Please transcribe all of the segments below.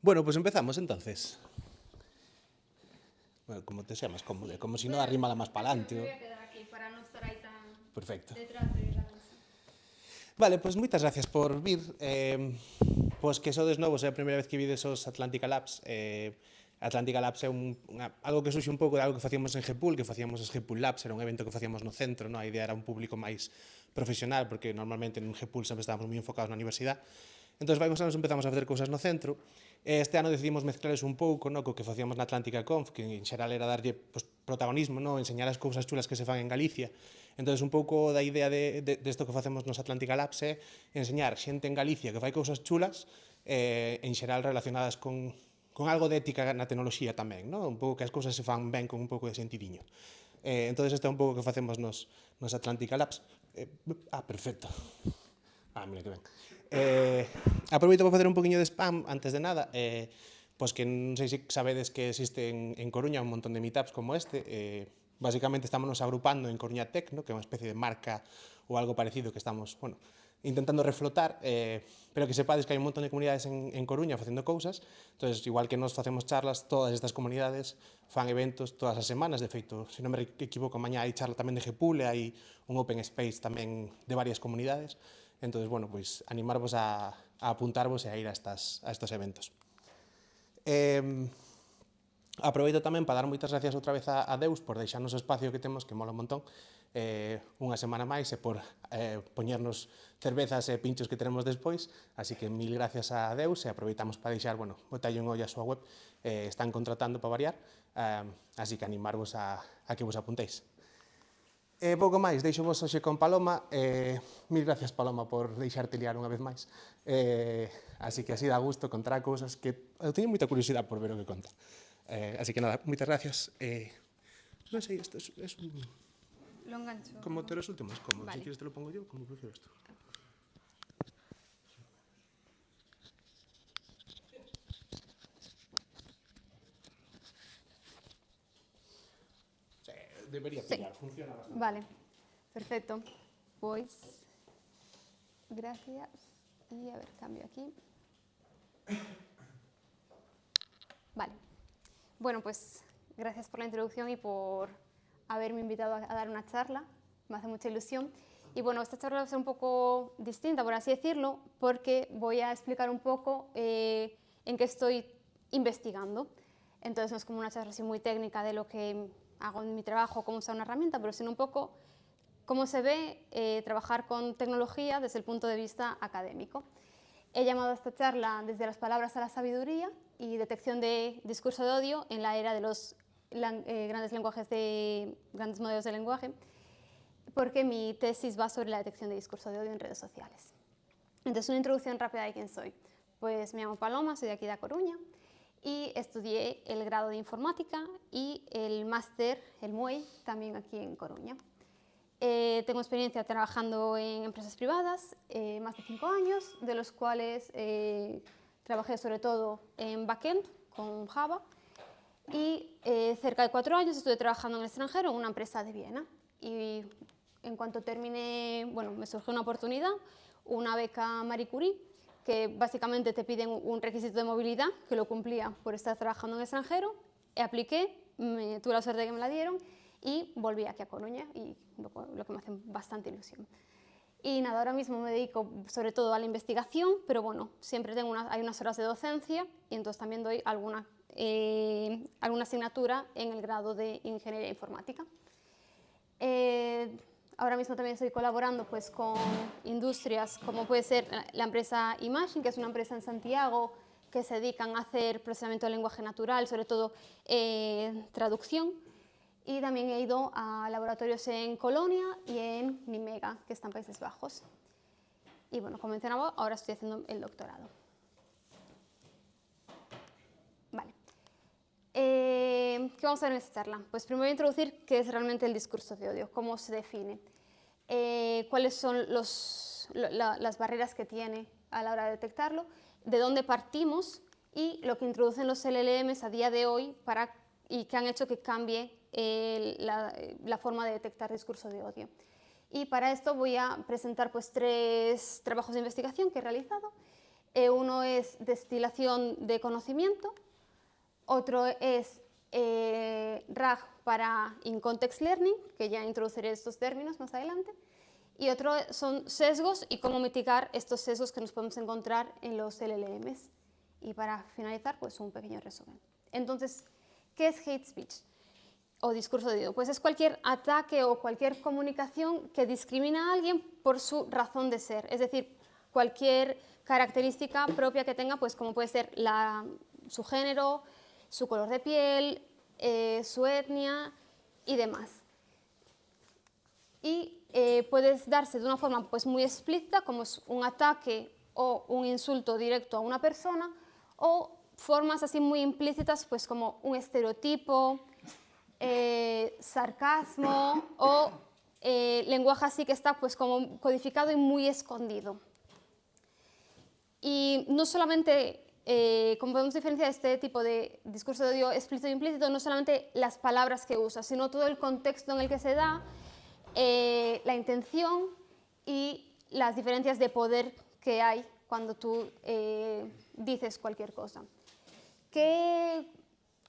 Bueno, pues empezamos entonces. Bueno, como te sea más cómodo, como si no arrímala más para adelante. Me voy a quedar aquí para no estar ahí tan Perfecto. detrás de la mesa. Vale, pues moitas gracias por vir. Pois que sodes novos, é a primeira vez que vides os Atlantica Labs. Atlantica Labs é algo que surxe un pouco de algo que facíamos en GPUL, que facíamos os GPUL Labs, era un evento que facíamos no centro, no? A idea era un público máis profesional, porque normalmente en GPUL sempre estábamos moi enfocados na universidade. Entón, varios anos empezamos a facer cousas no centro. Este ano decidimos mezclares un pouco, no, co que facíamos na Atlántica Conf, que en xeral era darlle protagonismo, no, enseñar as cousas chulas que se fan en Galicia. Entón, un pouco da idea desto que facemos nos Atlántica Labs é enseñar xente en Galicia que fai cousas chulas, en xeral relacionadas con algo de ética na tecnoloxía tamén, no? Un pouco que as cousas se fan ben con un pouco de sentidiño. Entón, isto é un pouco que facemos nos Atlántica Labs. Perfecto. Mira que ben. Aproveito para facer un poquinho de spam antes de nada. Pois que non sei se sabedes que existe en Coruña un montón de meetups como este. Básicamente estamos agrupando en Coruña Tech, ¿no? Que é unha especie de marca ou algo parecido que estamos, bueno, intentando reflotar, pero que sepades que hai un montón de comunidades en Coruña facendo cousas. Entonces, igual que nos facemos charlas, todas estas comunidades fan eventos todas as semanas. De feito, se non me equivoco, mañá hai charla tamén de GPUL e hai un open space tamén de varias comunidades. Entonces, bueno, pois animarvos a apuntarvos e a ir a estos eventos. Aproveito tamén para dar moitas gracias outra vez a Deus por deixarnos o espacio que temos, que mola un montón, unha semana máis, e por poñernos cervezas e pinchos que tenemos despois. Así que mil gracias a Deus, e aproveitamos para deixar, bueno, botalle un ollo a súa web. Están contratando para variar, así que animarvos a que vos apuntéis. Pouco máis, deixo vos hoxe con Paloma. Mil gracias, Paloma, por deixarte liar unha vez máis. Así que así dá gusto contar cousas que eu teño moita curiosidade por ver o que conta. Así que nada, moitas gracias. Non sei, isto es un... Lo engancho. Como te resulte máis cómodo. Vale. Si quieres te lo pongo yo, como prefieres tú. Sí, debería pillar, funciona bastante. Vale, perfecto. Pois, gracias. Y a ver, cambio aquí. Vale. Bueno, pues gracias por la introducción y por haberme invitado a dar una charla. Me hace mucha ilusión. Y bueno, esta charla va a ser un poco distinta, por así decirlo, porque voy a explicar un poco en qué estoy investigando. Entonces no es como una charla así muy técnica de lo que hago en mi trabajo, cómo usar una herramienta, pero sino un poco cómo se ve trabajar con tecnología desde el punto de vista académico. He llamado a esta charla Desde las palabras a la sabiduría y detección de discurso de odio en la era de los grandes modelos de lenguaje, porque mi tesis va sobre la detección de discurso de odio en redes sociales. Entonces, una introducción rápida de quién soy. Pues me llamo Paloma, soy de aquí de A Coruña, y estudié el grado de informática y el máster, el MUEI, también aquí en Coruña. Tengo experiencia trabajando en empresas privadas, más de 5 años, de los cuales trabajé sobre todo en backend con Java, y cerca de 4 años estuve trabajando en el extranjero en una empresa de Viena. Y en cuanto terminé, bueno, me surgió una oportunidad, una beca Marie Curie, que básicamente te piden un requisito de movilidad, que lo cumplía por estar trabajando en el extranjero. Apliqué, tuve la suerte de que me la dieron y volví aquí a Coruña, y lo que me hace bastante ilusión. Y nada, ahora mismo me dedico sobre todo a la investigación, pero bueno, siempre hay unas horas de docencia, y entonces también doy alguna asignatura en el grado de Ingeniería Informática. Ahora mismo también estoy colaborando pues, con industrias como puede ser la empresa Imagine, que es una empresa en Santiago que se dedican a hacer procesamiento del lenguaje natural, sobre todo traducción. Y también he ido a laboratorios en Colonia y en Nimega, que está en Países Bajos. Y bueno, como mencionaba, ahora estoy haciendo el doctorado. Vale. ¿Qué vamos a ver en esta charla? Pues primero voy a introducir qué es realmente el discurso de odio, cómo se define, cuáles son las barreras que tiene a la hora de detectarlo, de dónde partimos y lo que introducen los LLMs a día de hoy y que han hecho que cambie la forma de detectar discurso de odio. Y para esto voy a presentar pues, 3 trabajos de investigación que he realizado. Uno es destilación de conocimiento, otro es RAG para In-Context Learning, que ya introduciré estos términos más adelante, y otro son sesgos y cómo mitigar estos sesgos que nos podemos encontrar en los LLMs. Y para finalizar, pues un pequeño resumen. Entonces, ¿qué es hate speech o discurso de odio? Pues es cualquier ataque o cualquier comunicación que discrimina a alguien por su razón de ser, es decir, cualquier característica propia que tenga, pues como puede ser su género, su color de piel, su etnia y demás. Y puede darse de una forma pues, muy explícita, como es un ataque o un insulto directo a una persona, o formas así muy implícitas, pues como un estereotipo, sarcasmo o lenguaje así que está pues como codificado y muy escondido. Y no solamente, como podemos diferenciar este tipo de discurso de odio explícito e implícito, no solamente las palabras que usa, sino todo el contexto en el que se da, la intención y las diferencias de poder que hay cuando tú dices cualquier cosa.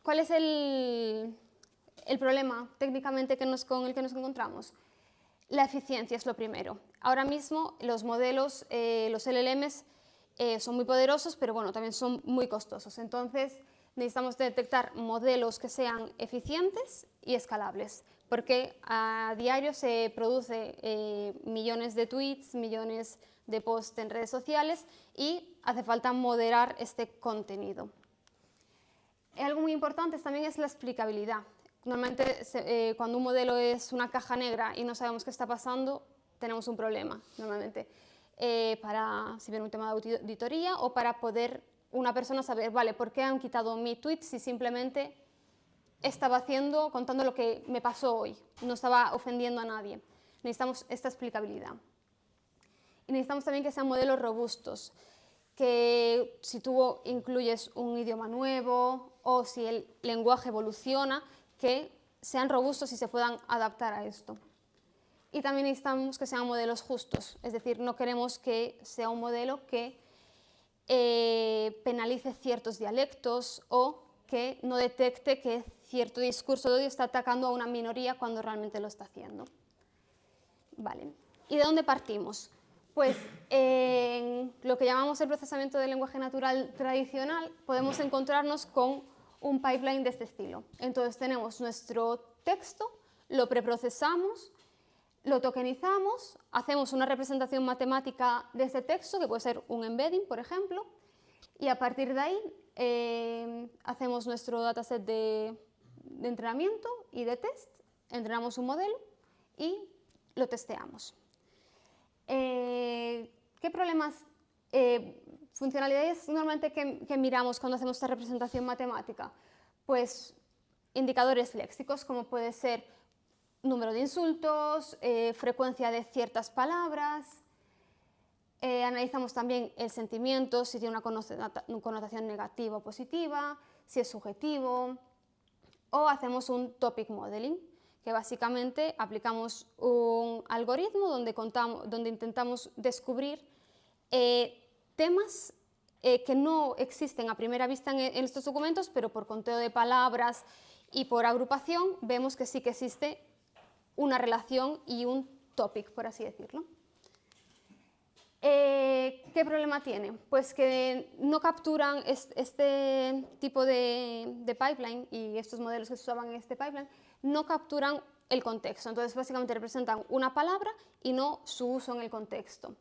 ¿Cuál es el problema técnicamente con el que nos encontramos? La eficiencia es lo primero. Ahora mismo los modelos, los LLMs, son muy poderosos, pero bueno, también son muy costosos. Entonces necesitamos detectar modelos que sean eficientes y escalables, porque a diario se produce millones de tweets, millones de posts en redes sociales y hace falta moderar este contenido. Algo muy importante también es la explicabilidad. Normalmente cuando un modelo es una caja negra y no sabemos qué está pasando, tenemos un problema normalmente. Si viene un tema de auditoría o para poder una persona saber, vale, ¿por qué han quitado mi tweet si simplemente estaba contando lo que me pasó hoy, no estaba ofendiendo a nadie? Necesitamos esta explicabilidad. Y necesitamos también que sean modelos robustos, que si tú incluyes un idioma nuevo o si el lenguaje evoluciona, que sean robustos y se puedan adaptar a esto. Y también necesitamos que sean modelos justos, es decir, no queremos que sea un modelo que penalice ciertos dialectos o que no detecte que cierto discurso de odio está atacando a una minoría cuando realmente lo está haciendo. Vale. ¿Y de dónde partimos? Pues en lo que llamamos el procesamiento del lenguaje natural tradicional podemos encontrarnos con un pipeline de este estilo. Entonces tenemos nuestro texto, lo preprocesamos, lo tokenizamos, hacemos una representación matemática de este texto, que puede ser un embedding, por ejemplo, y a partir de ahí hacemos nuestro dataset de entrenamiento y de test, entrenamos un modelo y lo testeamos. ¿Qué problemas, funcionalidades normalmente que miramos cuando hacemos esta representación matemática? Pues indicadores léxicos, como puede ser número de insultos, frecuencia de ciertas palabras. Analizamos también el sentimiento, si tiene una connotación negativa o positiva, si es subjetivo, o hacemos un topic modeling, que básicamente aplicamos un algoritmo donde intentamos descubrir temas que no existen a primera vista en estos documentos, pero por conteo de palabras y por agrupación vemos que sí que existe una relación y un topic, por así decirlo. ¿Qué problema tiene? Pues que no capturan este tipo de pipeline y estos modelos que se usaban en este pipeline no capturan el contexto. Entonces, básicamente representan una palabra y no su uso en el contexto.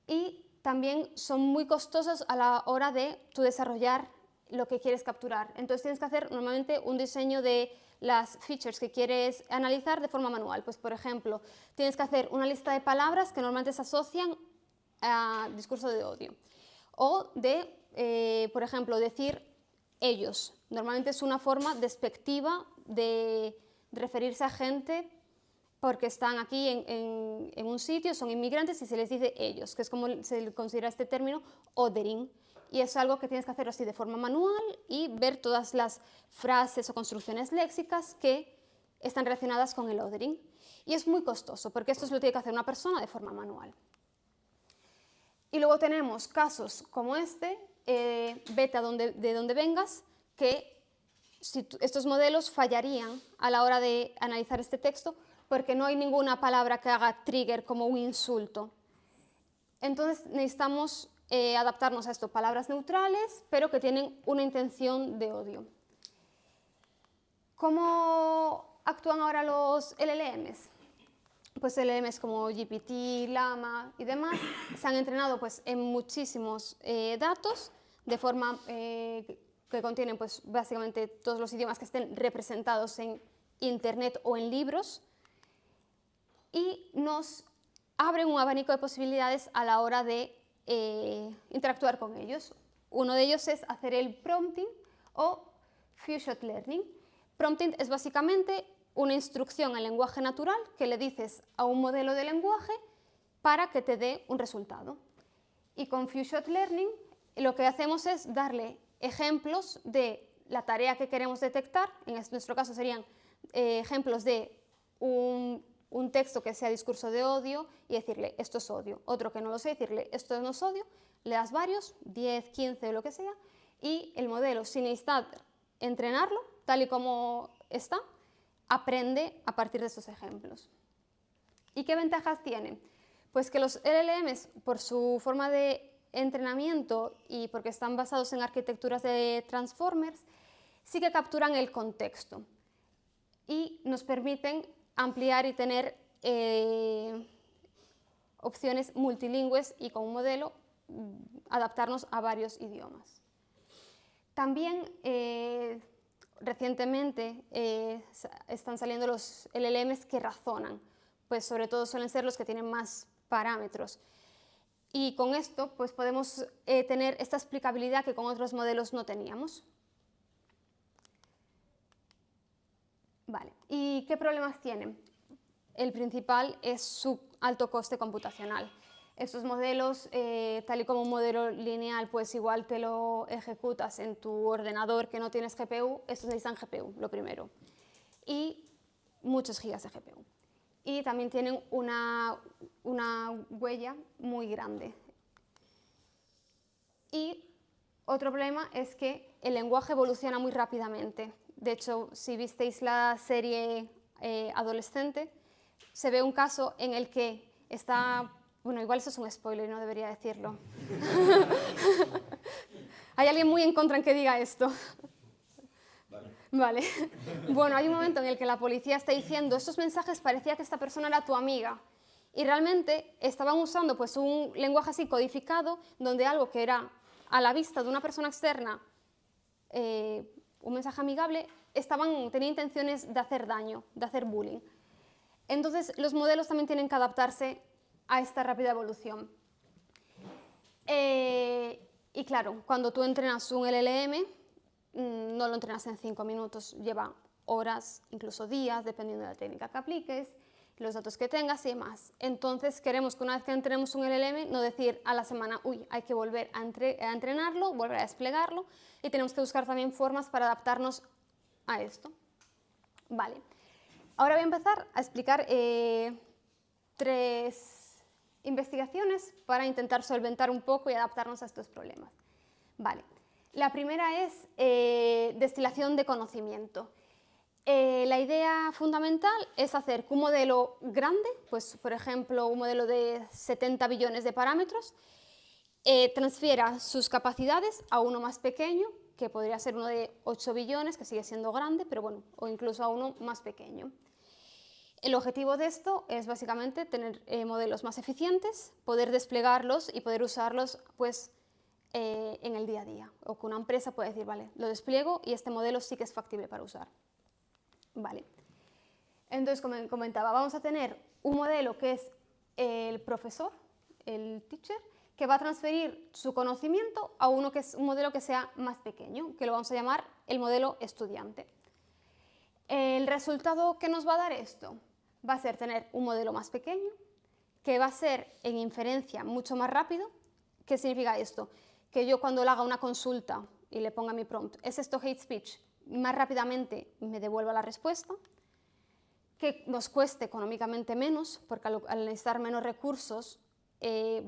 Y también son muy costosos a la hora de tú desarrollar lo que quieres capturar. Entonces, tienes que hacer normalmente un diseño de las features que quieres analizar de forma manual. Pues, por ejemplo, tienes que hacer una lista de palabras que normalmente se asocian a discurso de odio. O de, por ejemplo, decir ellos. Normalmente es una forma despectiva de referirse a gente porque están aquí en un sitio, son inmigrantes y se les dice ellos, que es como se considera este término othering. Y es algo que tienes que hacer así de forma manual y ver todas las frases o construcciones léxicas que están relacionadas con el othering. Y es muy costoso, porque esto lo tiene que hacer una persona de forma manual. Y luego tenemos casos como este, vete de donde vengas, que estos modelos fallarían a la hora de analizar este texto porque no hay ninguna palabra que haga trigger como un insulto. Entonces necesitamos adaptarnos a esto, palabras neutrales, pero que tienen una intención de odio. ¿Cómo actúan ahora los LLMs? Pues LLMs como GPT, Llama y demás se han entrenado pues, en muchísimos datos de forma que contienen pues, básicamente todos los idiomas que estén representados en Internet o en libros y nos abren un abanico de posibilidades a la hora de interactuar con ellos. Uno de ellos es hacer el prompting o few-shot learning. Prompting es básicamente una instrucción en lenguaje natural que le dices a un modelo de lenguaje para que te dé un resultado. Y con few-shot learning lo que hacemos es darle ejemplos de la tarea que queremos detectar, en nuestro caso serían ejemplos de un texto que sea discurso de odio y decirle esto es odio, otro que no lo sé, decirle esto no es odio, le das varios, 10, 15 o lo que sea, y el modelo sin necesitar entrenarlo, tal y como está, aprende a partir de estos ejemplos. ¿Y qué ventajas tienen? Pues que los LLMs, por su forma de entrenamiento y porque están basados en arquitecturas de transformers, sí que capturan el contexto y nos permiten ampliar y tener opciones multilingües y con un modelo adaptarnos a varios idiomas. También recientemente están saliendo los LLMs que razonan, pues sobre todo suelen ser los que tienen más parámetros. Y con esto pues podemos tener esta explicabilidad que con otros modelos no teníamos. Vale. ¿Y qué problemas tienen? El principal es su alto coste computacional. Estos modelos, tal y como un modelo lineal, pues igual te lo ejecutas en tu ordenador que no tienes GPU, estos necesitan GPU, lo primero. Y muchos gigas de GPU. Y también tienen una huella muy grande. Y otro problema es que el lenguaje evoluciona muy rápidamente. De hecho, si visteis la serie adolescente, se ve un caso en el que está... Bueno, igual eso es un spoiler y no debería decirlo. ¿Hay alguien muy en contra en que diga esto? Vale. Bueno, hay un momento en el que la policía está diciendo estos mensajes parecía que esta persona era tu amiga y realmente estaban usando pues, un lenguaje así codificado donde algo que era a la vista de una persona externa un mensaje amigable, tenía intenciones de hacer daño, de hacer bullying. Entonces, los modelos también tienen que adaptarse a esta rápida evolución. Y claro, cuando tú entrenas un LLM, no lo entrenas en 5 minutos, lleva horas, incluso días, dependiendo de la técnica que apliques, los datos que tengas y demás. Entonces, queremos que una vez que entrenemos un LLM, no decir a la semana, uy, hay que volver a entrenarlo, volver a desplegarlo, y tenemos que buscar también formas para adaptarnos a esto. Vale. Ahora voy a empezar a explicar 3 investigaciones para intentar solventar un poco y adaptarnos a estos problemas. Vale. La primera es destilación de conocimiento. La idea fundamental es hacer que un modelo grande, pues por ejemplo un modelo de 70 billones de parámetros, transfiera sus capacidades a uno más pequeño, que podría ser uno de 8 billones, que sigue siendo grande, pero bueno, o incluso a uno más pequeño. El objetivo de esto es básicamente tener modelos más eficientes, poder desplegarlos y poder usarlos pues, en el día a día. O que una empresa pueda decir, vale, lo despliego y este modelo sí que es factible para usar. Vale. Entonces, como comentaba, vamos a tener un modelo que es el profesor, el teacher, que va a transferir su conocimiento a uno que es un modelo que sea más pequeño, que lo vamos a llamar el modelo estudiante. El resultado que nos va a dar esto va a ser tener un modelo más pequeño, que va a ser en inferencia mucho más rápido. ¿Qué significa esto? Que yo cuando le haga una consulta y le ponga mi prompt, ¿es esto hate speech? Más rápidamente me devuelva la respuesta, que nos cueste económicamente menos, porque al necesitar menos recursos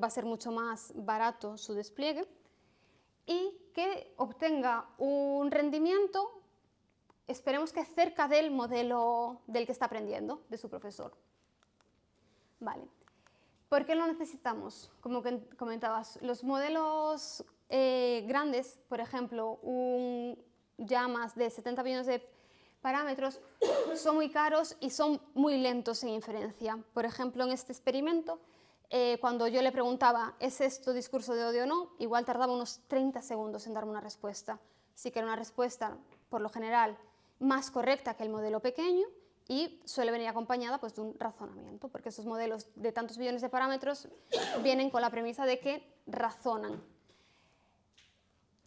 va a ser mucho más barato su despliegue y que obtenga un rendimiento, esperemos que cerca del modelo del que está aprendiendo, de su profesor. Vale. ¿Por qué lo necesitamos? Como que comentabas, los modelos grandes, por ejemplo, ya más de 70 billones de parámetros, son muy caros y son muy lentos en inferencia. Por ejemplo, en este experimento, cuando yo le preguntaba, ¿es esto discurso de odio o no?, igual tardaba unos 30 segundos en darme una respuesta. Sí que era una respuesta, por lo general, más correcta que el modelo pequeño y suele venir acompañada pues, de un razonamiento, porque esos modelos de tantos billones de parámetros vienen con la premisa de que razonan.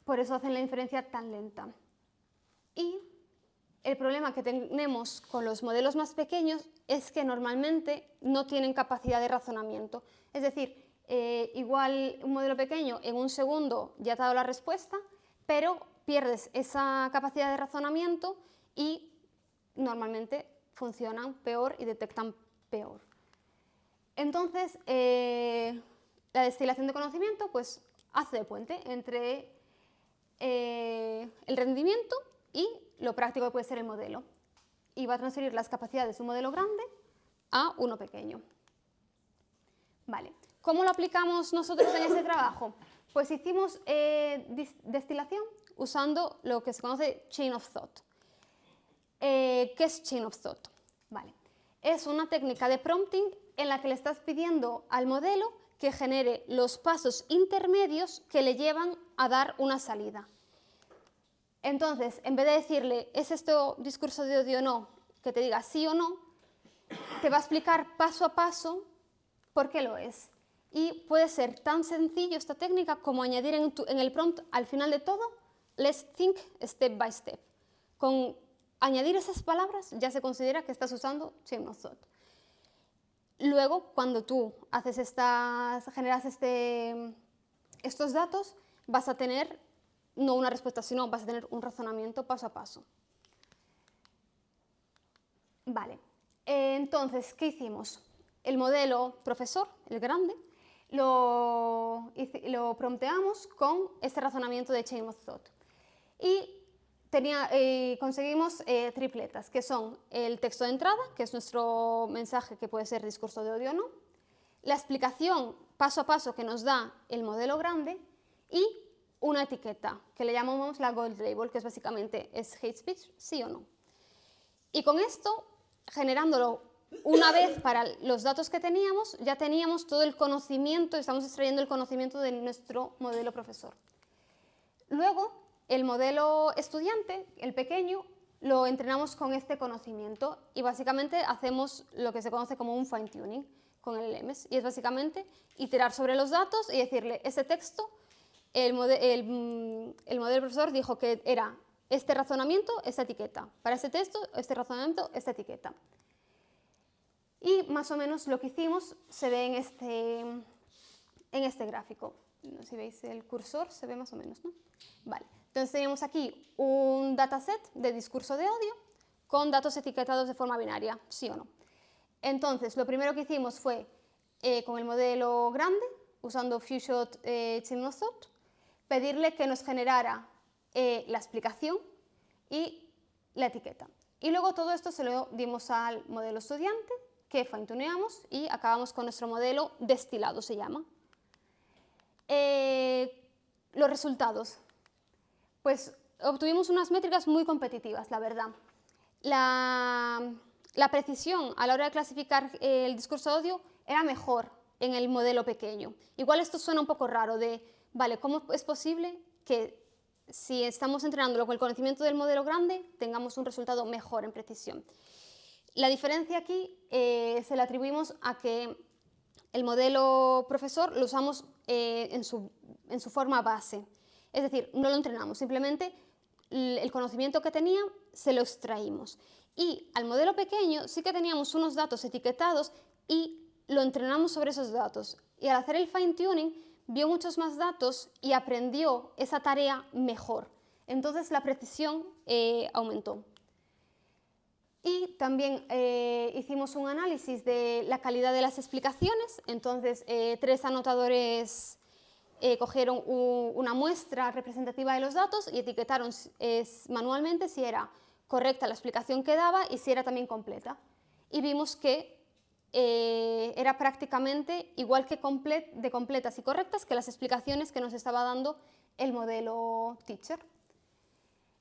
Por eso hacen la inferencia tan lenta. Y el problema que tenemos con los modelos más pequeños es que normalmente no tienen capacidad de razonamiento. Es decir, igual un modelo pequeño en un segundo ya te ha dado la respuesta, pero pierdes esa capacidad de razonamiento y normalmente funcionan peor y detectan peor. Entonces, la destilación de conocimiento pues, hace de puente entre el rendimiento y lo práctico que puede ser el modelo. Y va a transferir las capacidades de un modelo grande a uno pequeño. Vale. ¿Cómo lo aplicamos nosotros en ese trabajo? Pues hicimos destilación usando lo que se conoce Chain of Thought. ¿Qué es Chain of Thought? Vale. Es una técnica de prompting en la que le estás pidiendo al modelo que genere los pasos intermedios que le llevan a dar una salida. Entonces, en vez de decirle, ¿es esto discurso de odio o no?, que te diga sí o no, te va a explicar paso a paso por qué lo es. Y puede ser tan sencillo esta técnica como añadir en el prompt al final de todo, let's think step by step. Con añadir esas palabras ya se considera que estás usando Chain of Thought. Luego, cuando tú generas estos datos, vas a tener no una respuesta, sino vas a tener un razonamiento paso a paso. Vale, entonces, ¿qué hicimos? El modelo profesor, el grande, lo prompteamos con este razonamiento de Chain of Thought. Y conseguimos tripletas, que son el texto de entrada, que es nuestro mensaje que puede ser discurso de odio o no, la explicación paso a paso que nos da el modelo grande y una etiqueta, que le llamamos la gold label, que es básicamente, ¿es hate speech? Sí o no. Y con esto, generándolo una vez para los datos que teníamos, ya teníamos todo el conocimiento, estamos extrayendo el conocimiento de nuestro modelo profesor. Luego, el modelo estudiante, el pequeño, lo entrenamos con este conocimiento y básicamente hacemos lo que se conoce como un fine tuning con el LMS, y es básicamente iterar sobre los datos y decirle, este texto, el modelo profesor dijo que era este razonamiento, esta etiqueta. Para este texto, este razonamiento, esta etiqueta. Y más o menos lo que hicimos se ve en este gráfico. No sé si veis el cursor, se ve más o menos, ¿no? Vale. Entonces tenemos aquí un dataset de discurso de odio con datos etiquetados de forma binaria, sí o no. Entonces, lo primero que hicimos fue, con el modelo grande, usando Few-Shot Chain of Thought, pedirle que nos generara la explicación y la etiqueta. Y luego todo esto se lo dimos al modelo estudiante, que fine-tuneamos y acabamos con nuestro modelo destilado, se llama. Los resultados. Pues obtuvimos unas métricas muy competitivas, la verdad. La precisión a la hora de clasificar el discurso de odio era mejor en el modelo pequeño. Igual esto suena un poco raro vale, ¿cómo es posible que si estamos entrenándolo con el conocimiento del modelo grande tengamos un resultado mejor en precisión? La diferencia aquí se la atribuimos a que el modelo profesor lo usamos en su forma base. Es decir, no lo entrenamos, simplemente el conocimiento que tenía se lo extraímos. Y al modelo pequeño sí que teníamos unos datos etiquetados y lo entrenamos sobre esos datos. Y al hacer el fine tuning vio muchos más datos y aprendió esa tarea mejor. Entonces la precisión aumentó. Y también hicimos un análisis de la calidad de las explicaciones. Entonces, 3 anotadores cogieron una muestra representativa de los datos y etiquetaron manualmente si era correcta la explicación que daba y si era también completa. Y vimos que era prácticamente igual de completas y correctas que las explicaciones que nos estaba dando el modelo Teacher.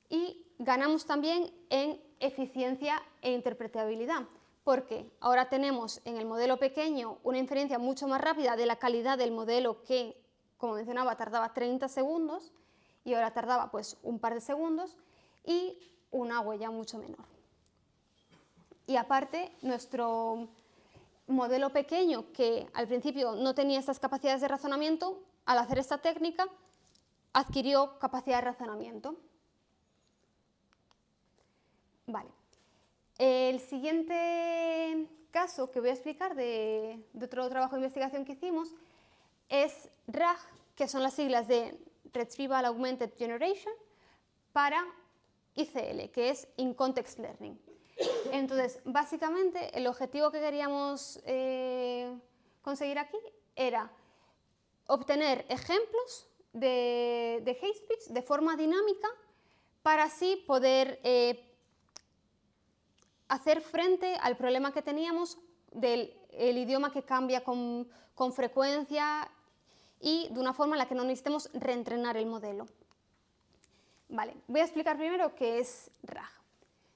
Y ganamos también en eficiencia e interpretabilidad, porque ahora tenemos en el modelo pequeño una inferencia mucho más rápida de la calidad del modelo que, como mencionaba, tardaba 30 segundos y ahora tardaba pues un par de segundos y una huella mucho menor. Y aparte, nuestro modelo pequeño, que al principio no tenía estas capacidades de razonamiento, al hacer esta técnica adquirió capacidad de razonamiento. Vale. El siguiente caso que voy a explicar de otro trabajo de investigación que hicimos es RAG, que son las siglas de Retrieval Augmented Generation, para ICL, que es In Context Learning. Entonces, básicamente, el objetivo que queríamos conseguir aquí era obtener ejemplos de hate speech de forma dinámica para así poder hacer frente al problema que teníamos del idioma que cambia con frecuencia y de una forma en la que no necesitemos reentrenar el modelo. Vale, voy a explicar primero qué es RAG.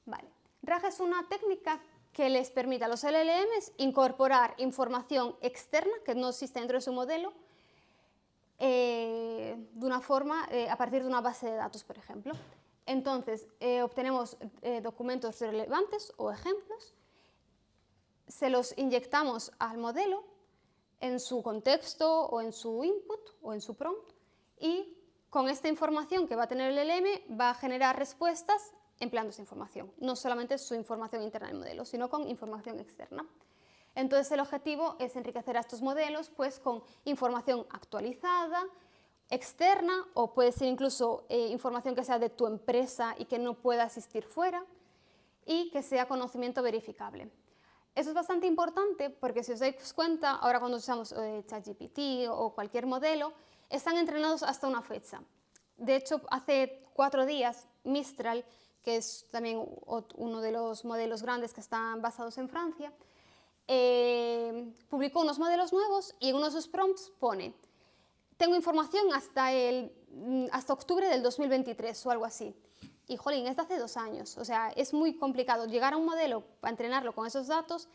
Vale. RAG es una técnica que les permite a los LLMs incorporar información externa que no existe dentro de su modelo de una forma, a partir de una base de datos, por ejemplo. Entonces, obtenemos documentos relevantes o ejemplos, se los inyectamos al modelo en su contexto o en su input o en su prompt y con esta información que va a tener el LLM va a generar respuestas empleando esa información, no solamente su información interna del modelo, sino con información externa. Entonces el objetivo es enriquecer a estos modelos pues, con información actualizada, externa, o puede ser incluso información que sea de tu empresa y que no pueda existir fuera, y que sea conocimiento verificable. Eso es bastante importante porque si os dais cuenta, ahora cuando usamos ChatGPT o cualquier modelo, están entrenados hasta una fecha. De hecho, hace 4 días, Mistral, que es también uno de los modelos grandes que están basados en Francia, publicó unos modelos nuevos y en uno de sus prompts pone: tengo información hasta octubre del 2023 o algo así. Y, jolín, es de hace 2 años. O sea, es muy complicado. Llegar a un modelo para entrenarlo con esos datos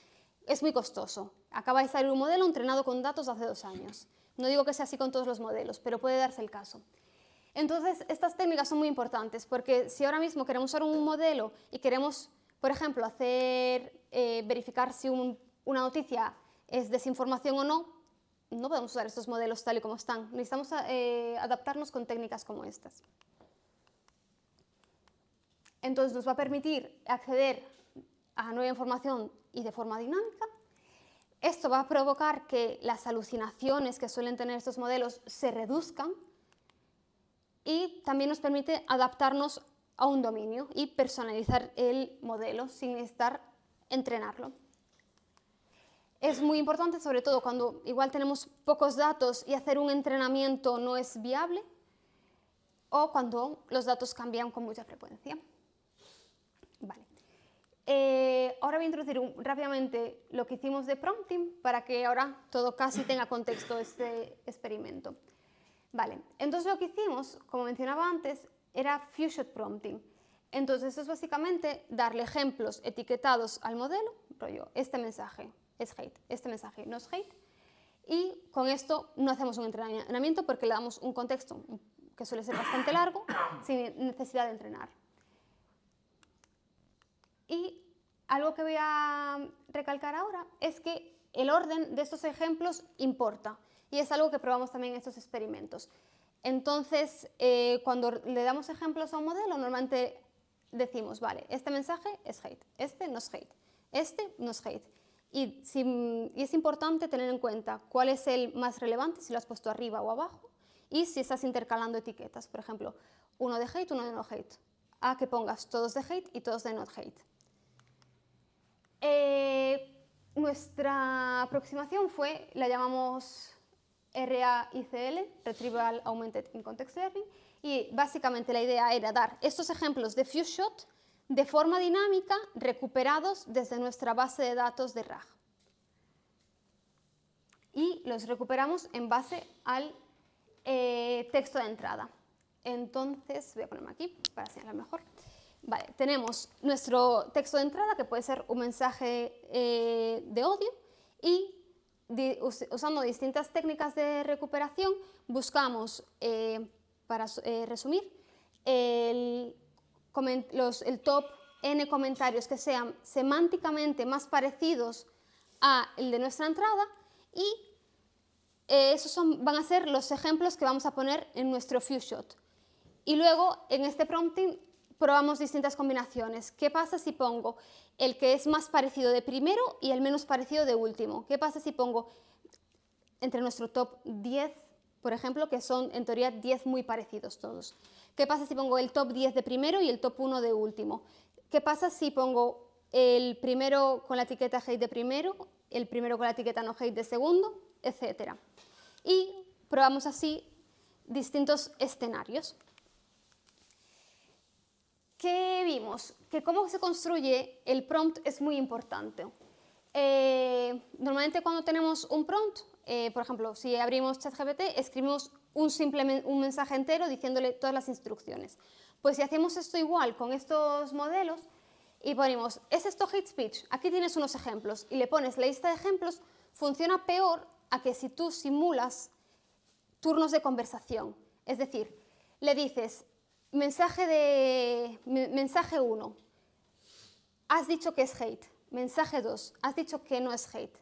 es muy costoso. Acaba de salir un modelo entrenado con datos de hace 2 años. No digo que sea así con todos los modelos, pero puede darse el caso. Entonces, estas técnicas son muy importantes porque si ahora mismo queremos usar un modelo y queremos, por ejemplo, verificar si una noticia es desinformación o no, no podemos usar estos modelos tal y como están. Necesitamos adaptarnos con técnicas como estas. Entonces nos va a permitir acceder a nueva información y de forma dinámica. Esto va a provocar que las alucinaciones que suelen tener estos modelos se reduzcan y también nos permite adaptarnos a un dominio y personalizar el modelo sin necesitar entrenarlo. Es muy importante, sobre todo cuando igual tenemos pocos datos y hacer un entrenamiento no es viable o cuando los datos cambian con mucha frecuencia. Vale. Ahora voy a introducir rápidamente lo que hicimos de prompting para que ahora todo casi tenga contexto este experimento. Vale, entonces lo que hicimos, como mencionaba antes, era few-shot prompting. Entonces eso es básicamente darle ejemplos etiquetados al modelo, rollo, este mensaje es hate, este mensaje no es hate, y con esto no hacemos un entrenamiento porque le damos un contexto que suele ser bastante largo, sin necesidad de entrenar. Y algo que voy a recalcar ahora es que el orden de estos ejemplos importa y es algo que probamos también en estos experimentos. Entonces, cuando le damos ejemplos a un modelo, normalmente decimos, vale, este mensaje es hate, este no es hate, este no es hate. Y es importante tener en cuenta cuál es el más relevante, si lo has puesto arriba o abajo, y si estás intercalando etiquetas, por ejemplo, uno de hate, uno de no hate. A que pongas todos de hate y todos de not hate. Nuestra aproximación fue, la llamamos RAICL, Retrieval Augmented in Context Learning, y básicamente la idea era dar estos ejemplos de FuseShot de forma dinámica recuperados desde nuestra base de datos de RAG. Y los recuperamos en base al texto de entrada. Entonces, voy a ponerme aquí para señalar mejor. Vale, tenemos nuestro texto de entrada, que puede ser un mensaje de odio, y usando distintas técnicas de recuperación, buscamos, para resumir, el top n comentarios que sean semánticamente más parecidos al de nuestra entrada, y esos van a ser los ejemplos que vamos a poner en nuestro FuseShot. Y luego, en este prompting, probamos distintas combinaciones. ¿Qué pasa si pongo el que es más parecido de primero y el menos parecido de último? ¿Qué pasa si pongo entre nuestro top 10, por ejemplo, que son en teoría 10 muy parecidos todos? ¿Qué pasa si pongo el top 10 de primero y el top 1 de último? ¿Qué pasa si pongo el primero con la etiqueta hate de primero, el primero con la etiqueta no hate de segundo, etcétera? Y probamos así distintos escenarios. ¿Qué vimos? Que cómo se construye el prompt es muy importante. Normalmente cuando tenemos un prompt, por ejemplo, si abrimos ChatGPT, escribimos un mensaje entero diciéndole todas las instrucciones. Pues si hacemos esto igual con estos modelos y ponemos, ¿es esto hate speech? Aquí tienes unos ejemplos y le pones la lista de ejemplos, funciona peor a que si tú simulas turnos de conversación. Es decir, le dices, mensaje 1, has dicho que es hate. Mensaje 2, has dicho que no es hate.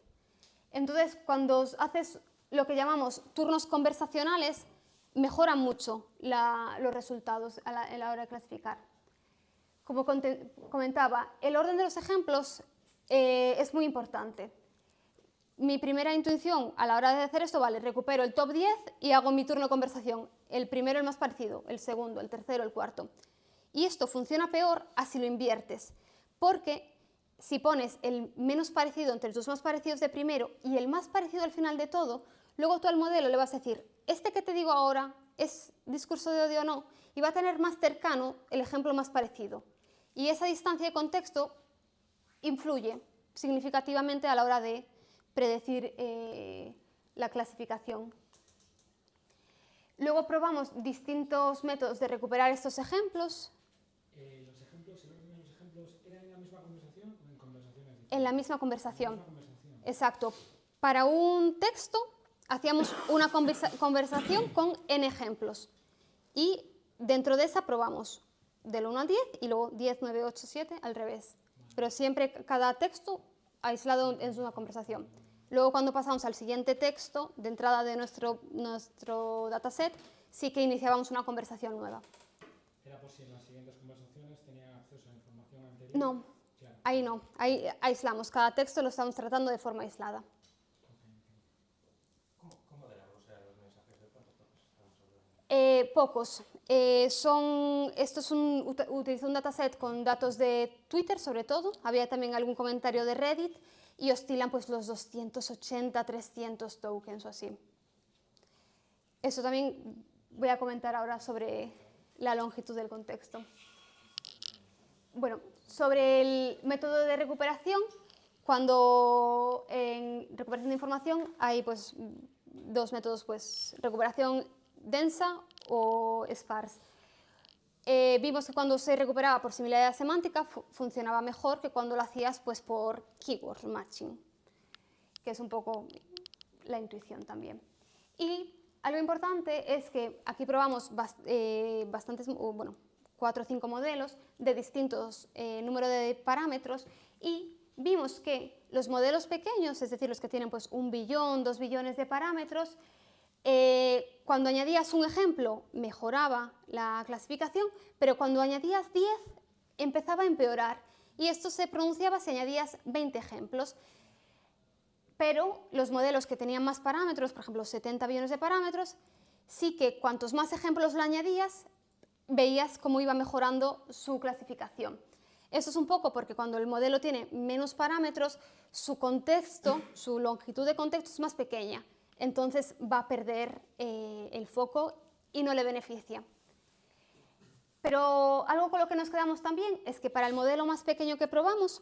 Entonces, cuando haces lo que llamamos turnos conversacionales, mejoran mucho los resultados en la hora de clasificar. Como comentaba, el orden de los ejemplos es muy importante. Mi primera intuición a la hora de hacer esto, vale, recupero el top 10 y hago mi turno de conversación. El primero el más parecido, el segundo, el tercero, el cuarto. Y esto funciona peor así lo inviertes, porque si pones el menos parecido entre tus más parecidos de primero y el más parecido al final de todo, luego tú al modelo le vas a decir, este que te digo ahora es discurso de odio o no, y va a tener más cercano el ejemplo más parecido. Y esa distancia de contexto influye significativamente a la hora de predecir la clasificación. Luego probamos distintos métodos de recuperar estos ejemplos. ¿Los ejemplos, el orden de los ejemplos, era en la misma conversación o en conversaciones diferentes? En la misma conversación. En la misma conversación. Exacto. Para un texto hacíamos una conversación con n ejemplos. Y dentro de esa probamos del 1 al 10 y luego 10, 9, 8, 7 al revés. Pero siempre cada texto aislado en una conversación. Luego, cuando pasamos al siguiente texto de entrada de nuestro dataset, sí que iniciábamos una conversación nueva. ¿Era por si en las siguientes conversaciones tenían acceso a información anterior? No, claro. ahí no, ahí aislamos. Cada texto lo estamos tratando de forma aislada. ¿Cómo de largos eran los mensajes? ¿De cuántos toques estamos hablando? Pocos. Utilizó un dataset con datos de Twitter, sobre todo. Había también algún comentario de Reddit. Y oscilan pues los 280, 300 tokens o así. Eso también voy a comentar ahora sobre la longitud del contexto. Bueno, sobre el método de recuperación, cuando en recuperación de información hay pues dos métodos, pues recuperación densa o sparse. Vimos que cuando se recuperaba por similaridad semántica funcionaba mejor que cuando lo hacías pues, por keyword matching, que es un poco la intuición también. Y algo importante es que aquí probamos bastantes, bueno, 4 o 5 modelos de distintos números de parámetros y vimos que los modelos pequeños, es decir, los que tienen pues 1 billón, 2 billones de parámetros, cuando añadías un ejemplo mejoraba la clasificación, pero cuando añadías 10 empezaba a empeorar y esto se pronunciaba si añadías 20 ejemplos. Pero los modelos que tenían más parámetros, por ejemplo 70 billones de parámetros, sí que cuantos más ejemplos le añadías, veías cómo iba mejorando su clasificación. Eso es un poco porque cuando el modelo tiene menos parámetros, su contexto, su longitud de contexto es más pequeña. Entonces va a perder el foco y no le beneficia. Pero algo con lo que nos quedamos también es que para el modelo más pequeño que probamos,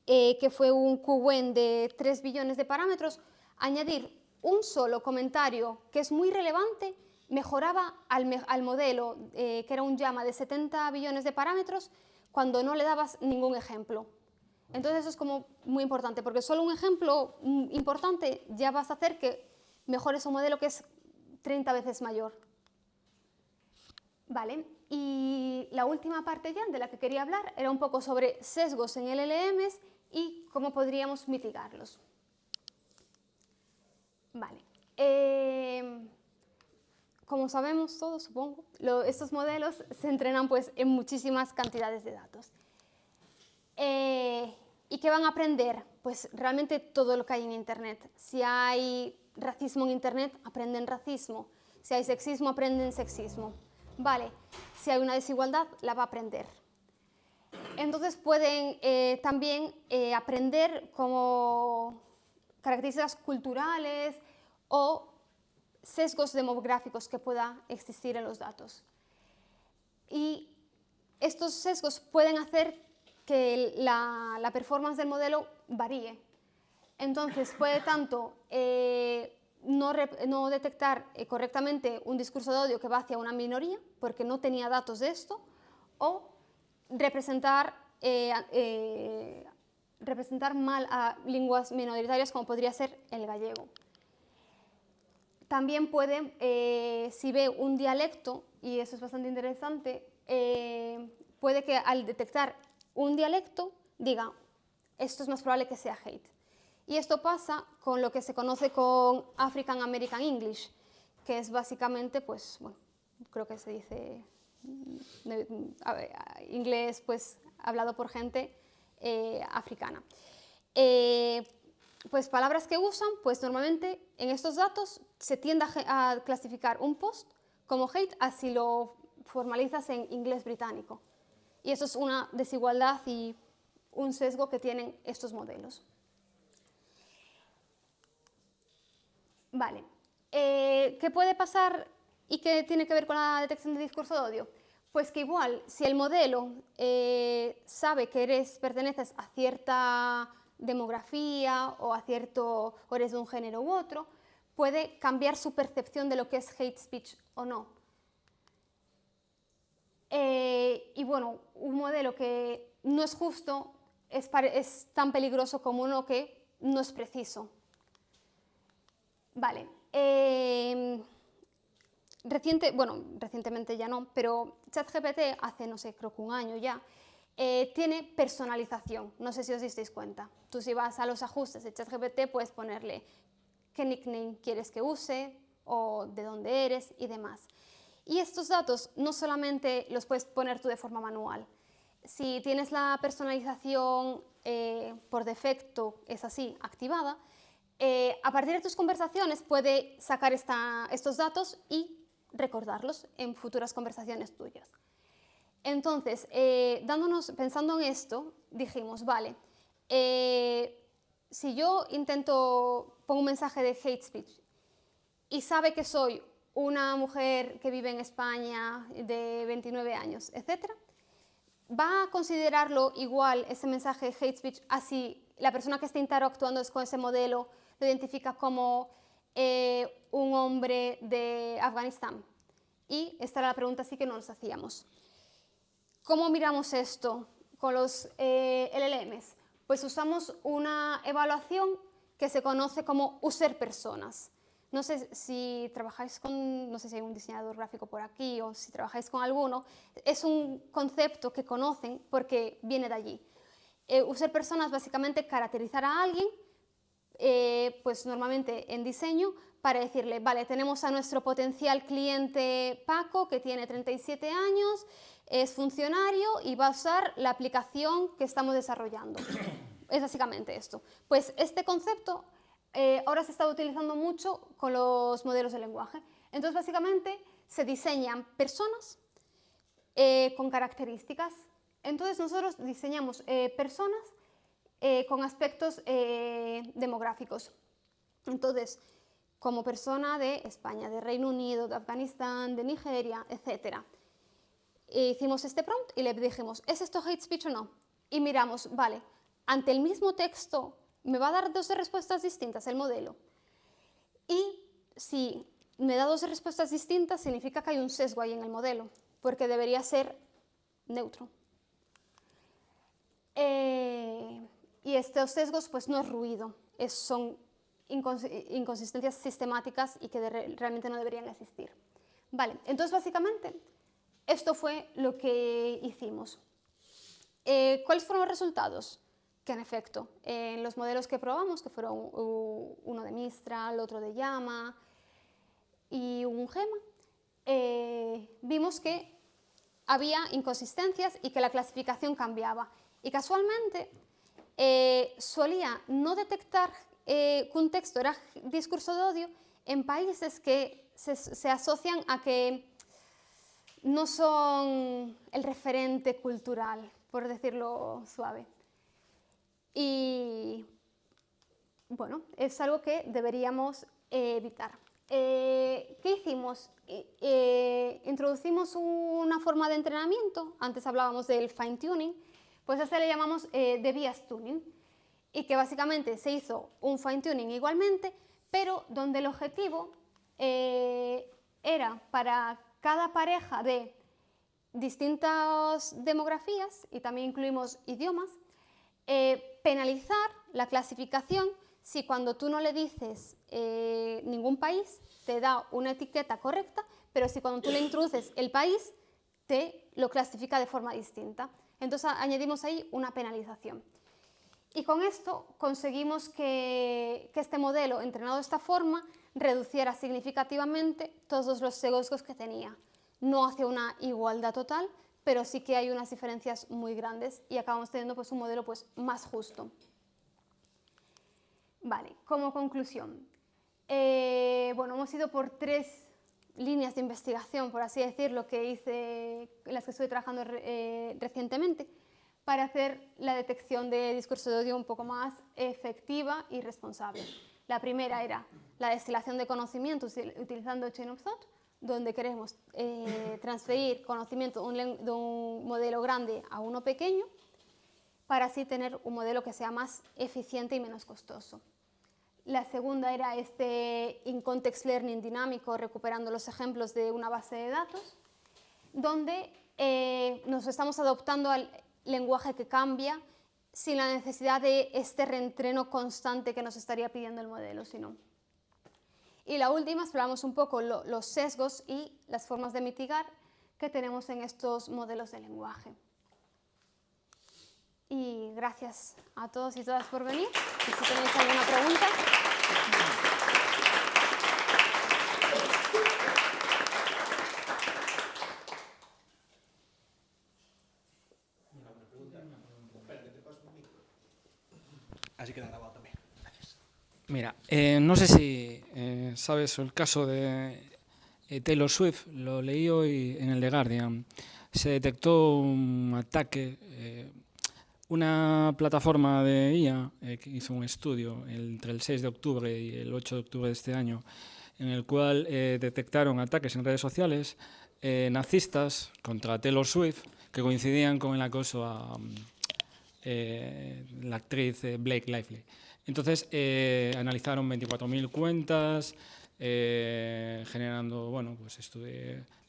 que fue un QWEN de 3 billones de parámetros, añadir un solo comentario que es muy relevante mejoraba al modelo, que era un llama de 70 billones de parámetros, cuando no le dabas ningún ejemplo. Entonces eso es como muy importante, porque solo un ejemplo importante ya vas a hacer que mejores un modelo que es 30 veces mayor. Vale, y la última parte ya de la que quería hablar era un poco sobre sesgos en LLMs y cómo podríamos mitigarlos. Vale. Como sabemos todos, supongo, estos modelos se entrenan pues, en muchísimas cantidades de datos. ¿Y qué van a aprender? Pues realmente todo lo que hay en Internet. Si hay racismo en Internet, aprenden racismo. Si hay sexismo, aprenden sexismo. Vale, si hay una desigualdad, la va a aprender. Entonces pueden también aprender como características culturales o sesgos demográficos que pueda existir en los datos. Y estos sesgos pueden hacer que la performance del modelo varíe. Entonces puede tanto no detectar correctamente un discurso de odio que va hacia una minoría, porque no tenía datos de esto, o representar mal a lenguas minoritarias como podría ser el gallego. También puede, si ve un dialecto, y eso es bastante interesante, puede que al detectar un dialecto diga, esto es más probable que sea hate. Y esto pasa con lo que se conoce con African American English, que es básicamente, pues, bueno, creo que se dice inglés, pues, hablado por gente africana. Pues palabras que usan, pues normalmente en estos datos se tiende a clasificar un post como hate así lo formalizas en inglés británico. Y eso es una desigualdad y un sesgo que tienen estos modelos. Vale. ¿Qué puede pasar y qué tiene que ver con la detección de discurso de odio? Pues que igual, si el modelo sabe que perteneces a cierta demografía o o eres de un género u otro, puede cambiar su percepción de lo que es hate speech o no. Y bueno, un modelo que no es justo es tan peligroso como uno que no es preciso. Vale. Recientemente ya no, pero ChatGPT hace, no sé, creo que un año ya, tiene personalización. No sé si os disteis cuenta. Tú si vas a los ajustes de ChatGPT puedes ponerle qué nickname quieres que use o de dónde eres y demás. Y estos datos no solamente los puedes poner tú de forma manual. Si tienes la personalización por defecto, es así, activada, a partir de tus conversaciones puede sacar estos datos y recordarlos en futuras conversaciones tuyas. Entonces, pensando en esto, dijimos, vale, si yo pongo un mensaje de hate speech y sabe que soy una mujer que vive en España de 29 años, etc., va a considerarlo igual ese mensaje de hate speech así la persona que está interactuando con ese modelo lo identifica como un hombre de Afganistán. Y esta era la pregunta sí que nos hacíamos. ¿Cómo miramos esto con los LLMs? Pues usamos una evaluación que se conoce como user personas. No sé si trabajáis no sé si hay un diseñador gráfico por aquí o si trabajáis con alguno, es un concepto que conocen porque viene de allí. User personas básicamente caracterizar a alguien, pues normalmente en diseño, para decirle, vale, tenemos a nuestro potencial cliente Paco que tiene 37 años, es funcionario y va a usar la aplicación que estamos desarrollando. Es básicamente esto. Pues este concepto ahora se está utilizando mucho con los modelos de lenguaje. Entonces, básicamente, se diseñan personas con características Entonces nosotros diseñamos personas con aspectos demográficos. Entonces, como persona de España, de Reino Unido, de Afganistán, de Nigeria, etc. Hicimos este prompt y le dijimos, ¿es esto hate speech o no? Y miramos, vale, ante el mismo texto me va a dar 2 respuestas distintas el modelo. Y si me da 2 respuestas distintas, significa que hay un sesgo ahí en el modelo, porque debería ser neutro. Y estos sesgos pues no es ruido, son inconsistencias sistemáticas y que realmente no deberían existir. Vale, entonces básicamente esto fue lo que hicimos. ¿Cuáles fueron los resultados? Que en efecto, en los modelos que probamos, que fueron uno de Mistral, otro de Llama y un Gema, vimos que había inconsistencias y que la clasificación cambiaba. Y casualmente solía no detectar que un texto era discurso de odio en países que se asocian a que no son el referente cultural, por decirlo suave. Y bueno, es algo que deberíamos evitar. ¿Qué hicimos? Introducimos una forma de entrenamiento, antes hablábamos del fine tuning, pues a este le llamamos de bias tuning, y que básicamente se hizo un fine tuning igualmente, pero donde el objetivo era para cada pareja de distintas demografías, y también incluimos idiomas, penalizar la clasificación si cuando tú no le dices ningún país te da una etiqueta correcta, pero si cuando tú le introduces el país te lo clasifica de forma distinta. Entonces añadimos ahí una penalización. Y con esto conseguimos que este modelo, entrenado de esta forma, reduciera significativamente todos los sesgos que tenía. No hacia una igualdad total, pero sí que hay unas diferencias muy grandes y acabamos teniendo pues, un modelo pues, más justo. Vale, como conclusión, bueno, hemos ido por 3 líneas de investigación, por así decirlo, en las que estoy trabajando recientemente, para hacer la detección de discurso de odio un poco más efectiva y responsable. La primera era la destilación de conocimientos utilizando Chain of Thought, donde queremos transferir conocimiento de un modelo grande a uno pequeño, para así tener un modelo que sea más eficiente y menos costoso. La segunda era este in-context learning dinámico, recuperando los ejemplos de una base de datos, donde nos estamos adoptando al lenguaje que cambia sin la necesidad de este reentreno constante que nos estaría pidiendo el modelo, sino. Y la última, exploramos un poco los sesgos y las formas de mitigar que tenemos en estos modelos de lenguaje. Y gracias a todos y todas por venir. Y si tenéis alguna pregunta. Así queda grabado también. Gracias. Mira, no sé si sabes el caso de Taylor Swift, lo leí hoy en el The Guardian. Se detectó un ataque, una plataforma de IA que hizo un estudio entre el 6 de octubre y el 8 de octubre de este año, en el cual detectaron ataques en redes sociales nazistas contra Taylor Swift que coincidían con el acoso a la actriz Blake Lively. Entonces analizaron 24.000 cuentas, generando, bueno, pues esto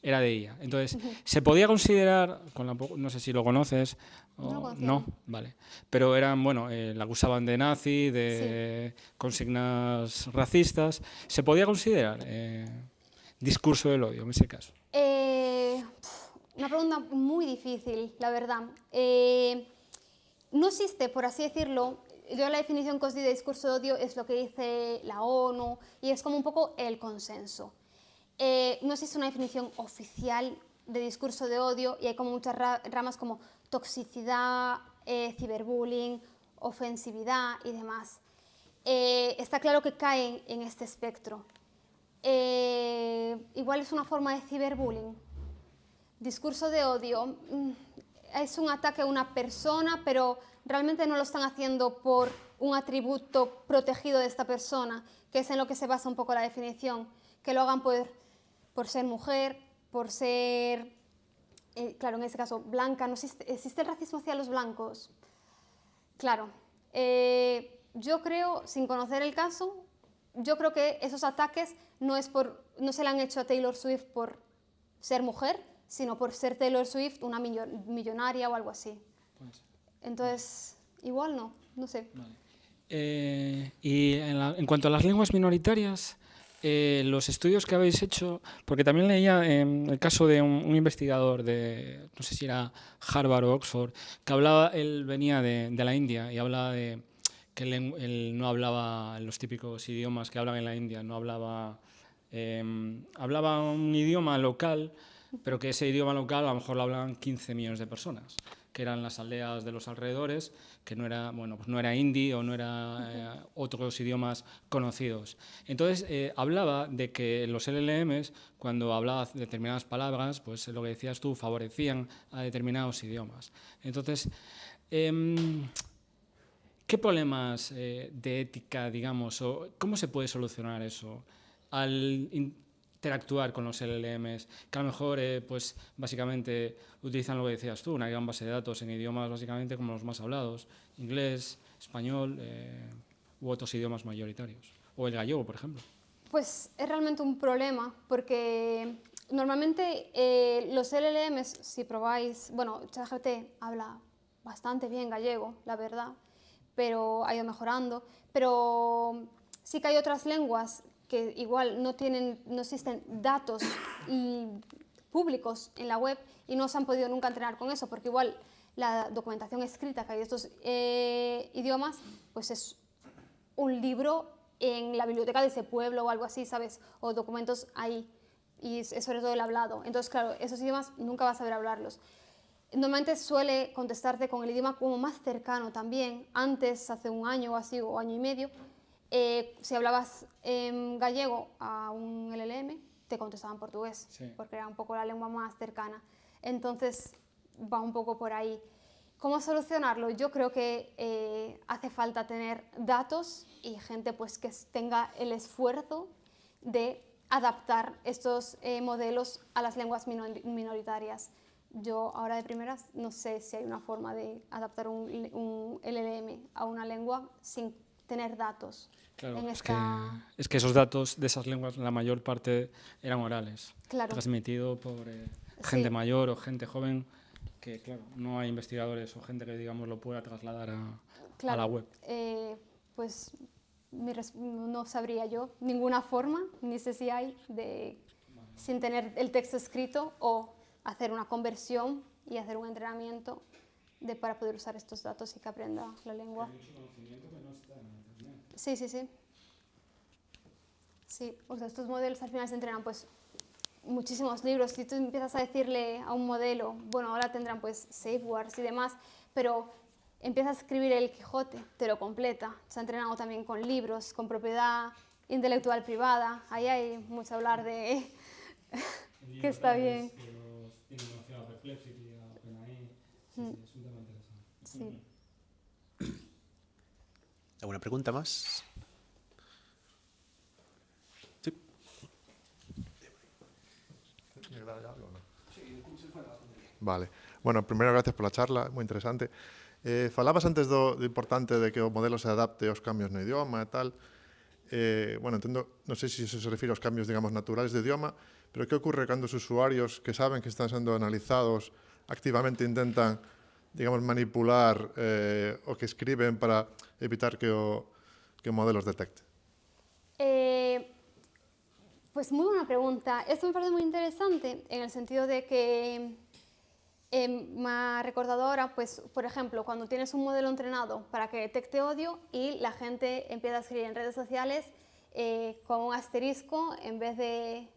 era de IA. Entonces, se podía considerar, no sé si lo conoces, no, vale, pero eran, bueno, la acusaban de nazi, de consignas racistas. ¿Se podía considerar discurso del odio en ese caso? Una pregunta muy difícil, la verdad. No existe, por así decirlo, yo la definición que os di de discurso de odio es lo que dice la ONU y es como un poco el consenso. No existe una definición oficial de discurso de odio y hay como muchas ramas como toxicidad, ciberbullying, ofensividad y demás. Está claro que caen en este espectro. Igual es una forma de ciberbullying. Discurso de odio. es un ataque a una persona, pero realmente no lo están haciendo por un atributo protegido de esta persona, que es en lo que se basa un poco la definición, que lo hagan por ser mujer, por ser, claro, en este caso, blanca. No existe el racismo hacia los blancos. Claro, yo creo, sin conocer el caso, yo creo que esos ataques no se le han hecho a Taylor Swift por ser mujer, sino por ser Taylor Swift una millonaria o algo así. Entonces, igual no sé. Vale. Y en cuanto a las lenguas minoritarias, los estudios que habéis hecho, porque también leía el caso de un investigador de, no sé si era Harvard o Oxford, que hablaba, él venía de la India y hablaba de que él no hablaba los típicos idiomas que hablan en la India, no hablaba, hablaba un idioma local, pero que ese idioma local a lo mejor lo hablaban 15 millones de personas, que eran las aldeas de los alrededores, que no era, bueno, pues no era hindi o no era otros idiomas conocidos. Entonces, hablaba de que los LLMs, cuando hablaba determinadas palabras, pues lo que decías tú, favorecían a determinados idiomas. Entonces, ¿qué problemas de ética, digamos, o cómo se puede solucionar eso al interactuar con los LLMs, que a lo mejor, pues, básicamente utilizan lo que decías tú, una gran base de datos en idiomas básicamente como los más hablados, inglés, español u otros idiomas mayoritarios, o el gallego, por ejemplo? Pues es realmente un problema porque normalmente los LLMs, si probáis, bueno, ChatGPT habla bastante bien gallego, la verdad, pero ha ido mejorando, pero sí que hay otras lenguas que igual no existen datos públicos en la web y no se han podido nunca entrenar con eso, porque igual la documentación escrita que hay de estos idiomas, pues es un libro en la biblioteca de ese pueblo o algo así, ¿sabes? O documentos ahí, y es sobre todo el hablado. Entonces, claro, esos idiomas nunca vas a saber hablarlos. Normalmente suele contestarte con el idioma como más cercano también. Antes, hace un año o así, o año y medio, si hablabas en gallego a un LLM, te contestaba en portugués, Sí. porque era un poco la lengua más cercana. Entonces, va un poco por ahí. ¿Cómo solucionarlo? Yo creo que hace falta tener datos y gente pues, que tenga el esfuerzo de adaptar estos modelos a las lenguas minoritarias. Yo ahora de primeras no sé si hay una forma de adaptar un LLM a una lengua sin tener datos. Claro, en es que esos datos de esas lenguas, la mayor parte eran orales, Claro. transmitido por gente Sí. mayor o gente joven, que claro, no hay investigadores o gente que digamos lo pueda trasladar a Claro, la web. Pues no sabría yo ninguna forma, ni sé si hay, sin tener el texto escrito o hacer una conversión y hacer un entrenamiento para poder usar estos datos y que aprenda la lengua. Hay mucho conocimiento que no está en Internet. Sí, sí, sí. Sí, o sea, estos modelos al final se entrenan pues muchísimos libros. Si tú empiezas a decirle a un modelo, bueno, ahora tendrán pues safeguards y demás, pero empieza a escribir el Quijote, te lo completa. Se ha entrenado también con libros, con propiedad intelectual privada. Ahí hay mucho a hablar de que está bien. Que los tienen conocido a Perplexity, a OpenAI. Sí, sí, es un tema interesante. Sí. ¿Alguna pregunta más? Sí. Vale. Bueno, primeiro, gracias pola charla, moi interesante. Falabas antes do importante de que o modelo se adapte aos cambios no idioma e tal. Bueno, entendo, non sei se se refire aos cambios, digamos, naturales de idioma, pero que ocurre cando os usuarios que saben que están sendo analizados activamente intentan, digamos, manipular o que escriben para evitar que o modelo os detecte? Pues muy buena pregunta. Esto me parece muy interesante en el sentido de que me ha recordado ahora, pues, por ejemplo, cuando tienes un modelo entrenado para que detecte odio y la gente empieza a escribir en redes sociales con un asterisco en vez de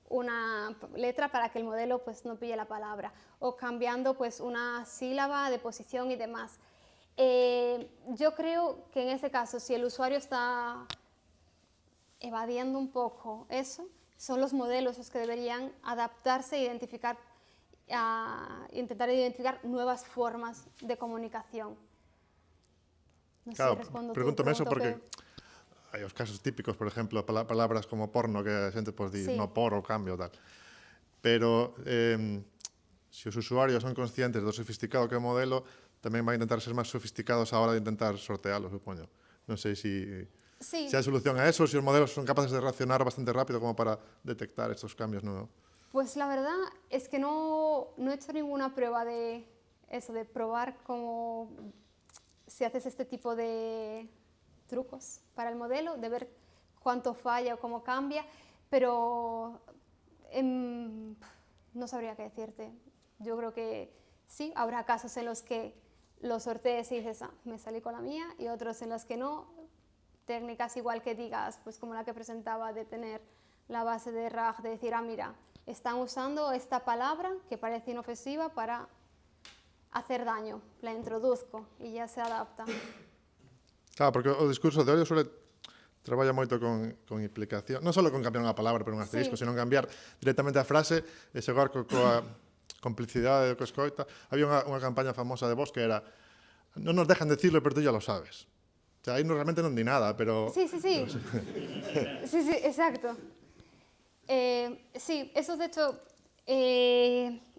una letra para que el modelo pues, no pille la palabra, o cambiando pues, una sílaba de posición y demás. Yo creo que en ese caso, si el usuario está evadiendo un poco eso, son los modelos los que deberían adaptarse e identificar a intentar identificar nuevas formas de comunicación. No sé Claro, si respondo tu pregúntame eso pregunta, porque hai os casos típicos, por exemplo, palabras como porno que a xente pode dir, Sí. no por ou cambio, tal. Pero se os usuarios son conscientes do sofisticado que é o modelo, tamén van a intentar ser máis sofisticados a hora de intentar sortealo, supoño. Non sei Sí, se hai solución a eso, se os modelos son capaces de reaccionar bastante rápido como para detectar estos cambios no. pues la verdad es que no he hecho ninguna prueba de eso, de probar cómo si haces este tipo de trucos para el modelo, de ver cuánto falla o cómo cambia, pero no sabría qué decirte. Yo creo que sí, habrá casos en los que lo sortees y dices, ah, me salí con la mía, y otros en los que no. Técnicas igual que digas, pues como la que presentaba de tener la base de RAG, de decir, ah, mira, están usando esta palabra que parece inofensiva para hacer daño, la introduzco y ya se adapta. Claro, porque o discurso de odio suele traballa moito con implicación, non só con cambiar unha palabra por un asterisco, Sí. senón cambiar directamente a frase e xogar coa complicidade que escoita. Había unha campaña famosa de Vox que era non nos dejan decirlo, pero tú ya lo sabes. O sea, aí realmente non di nada, pero Sí, sí, sí. Sí, sí, exacto. Sí, eso de hecho en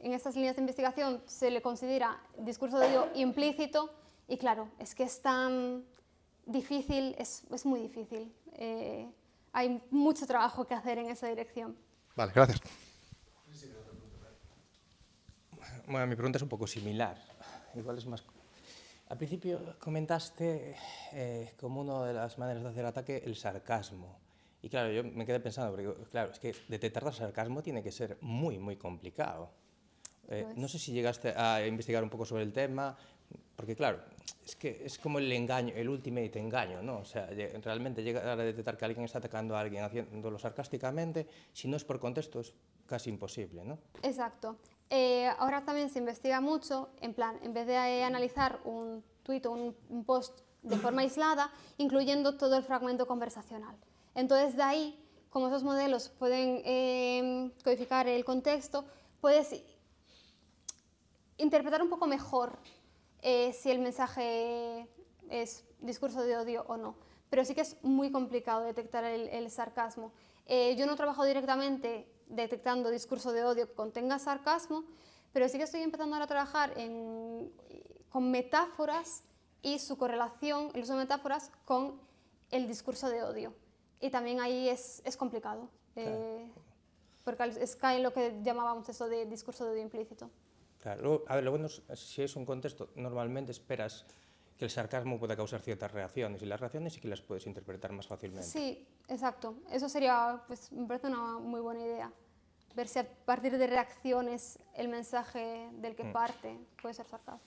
estas líneas de investigación se le considera discurso de odio implícito y claro, es que es tan difícil, es muy difícil. Hay mucho trabajo que hacer en esa dirección. Vale, gracias. Bueno, mi pregunta es un poco similar. Igual es más... Al principio comentaste como una de las maneras de hacer ataque el sarcasmo. Y claro, yo me quedé pensando, porque claro, es que detectar el sarcasmo tiene que ser muy, muy complicado. No sé si llegaste a investigar un poco sobre el tema, porque claro, es que es como el engaño, el ultimate engaño, ¿no? O sea, realmente llegar a detectar que alguien está atacando a alguien haciéndolo sarcásticamente, si no es por contexto, es casi imposible, ¿no? Exacto. Ahora también se investiga mucho, en plan, en vez de analizar un tuit o un post de forma aislada, incluyendo todo el fragmento conversacional. Entonces, de ahí, como esos modelos pueden codificar el contexto, puedes interpretar un poco mejor si el mensaje es discurso de odio o no. Pero sí que es muy complicado detectar el sarcasmo. Yo no trabajo directamente detectando discurso de odio que contenga sarcasmo, pero sí que estoy empezando ahora a trabajar con metáforas y su correlación, el uso de metáforas con el discurso de odio. Y también ahí es complicado, porque cae en lo que llamábamos eso de discurso de odio implícito. Claro, luego, a ver, lo bueno es, si es un contexto, normalmente esperas que el sarcasmo pueda causar ciertas reacciones, y las reacciones sí que las puedes interpretar más fácilmente. Sí, exacto. Eso sería, pues, me parece una muy buena idea. Ver si a partir de reacciones el mensaje del que parte puede ser sarcasmo.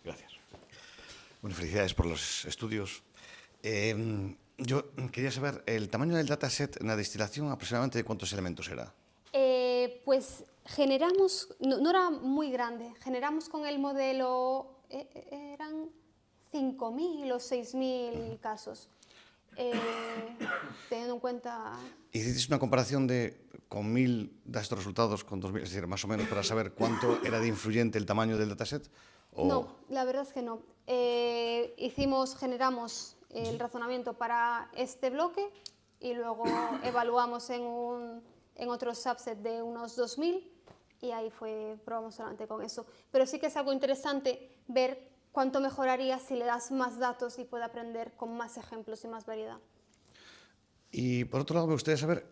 Gracias. Bueno, felicidades por los estudios. Yo quería saber, el tamaño del dataset en la destilación, aproximadamente, ¿de cuántos elementos era? Pues generamos, no era muy grande, generamos con el modelo, eran 5.000 o 6.000 casos, teniendo en cuenta... ¿Hicisteis una comparación con 1.000 de estos resultados con 2.000, es decir, más o menos para saber cuánto era de influyente el tamaño del dataset? No, la verdad es que no. Generamos el razonamiento para este bloque y luego evaluamos en otro subset de unos 2.000 y ahí probamos solamente con eso. Pero sí que es algo interesante ver cuánto mejoraría si le das más datos y puede aprender con más ejemplos y más variedad. Y por otro lado, me gustaría saber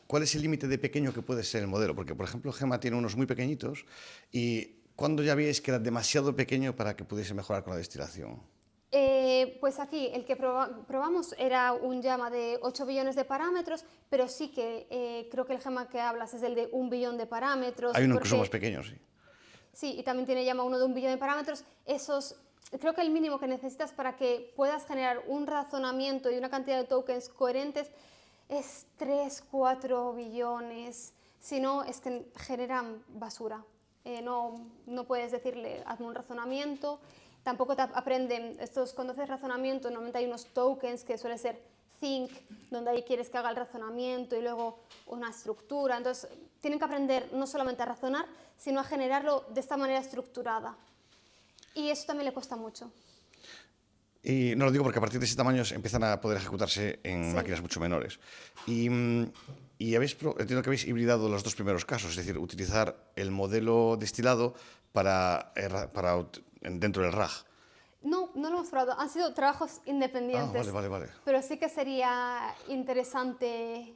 cuál es el límite de pequeño que puede ser el modelo, porque, por ejemplo, Gemma tiene unos muy pequeñitos y ¿cuándo ya veis que era demasiado pequeño para que pudiese mejorar con la destilación? Pues aquí el que probamos era un llama de 8 billones de parámetros, pero sí que creo que el Gemma que hablas es el de 1 billón de parámetros. Hay uno incluso más pequeño, sí. Sí, y también tiene llama uno de 1 billón de parámetros. Creo que el mínimo que necesitas para que puedas generar un razonamiento y una cantidad de tokens coherentes es 3, 4 billones. Si no, es que generan basura. No puedes decirle, hazme un razonamiento tampoco te aprenden estos, cuando haces razonamiento, normalmente hay unos tokens que suele ser think, donde ahí quieres que haga el razonamiento y luego una estructura. Entonces, tienen que aprender no solamente a razonar, sino a generarlo de esta manera estructurada. Y eso también le cuesta mucho. Y no lo digo porque a partir de ese tamaño empiezan a poder ejecutarse en máquinas mucho menores. Y entiendo que habéis hibridado los dos primeros casos, es decir, utilizar el modelo destilado dentro del RAG. No, no lo hemos probado. Han sido trabajos independientes. Vale. Pero sí que sería interesante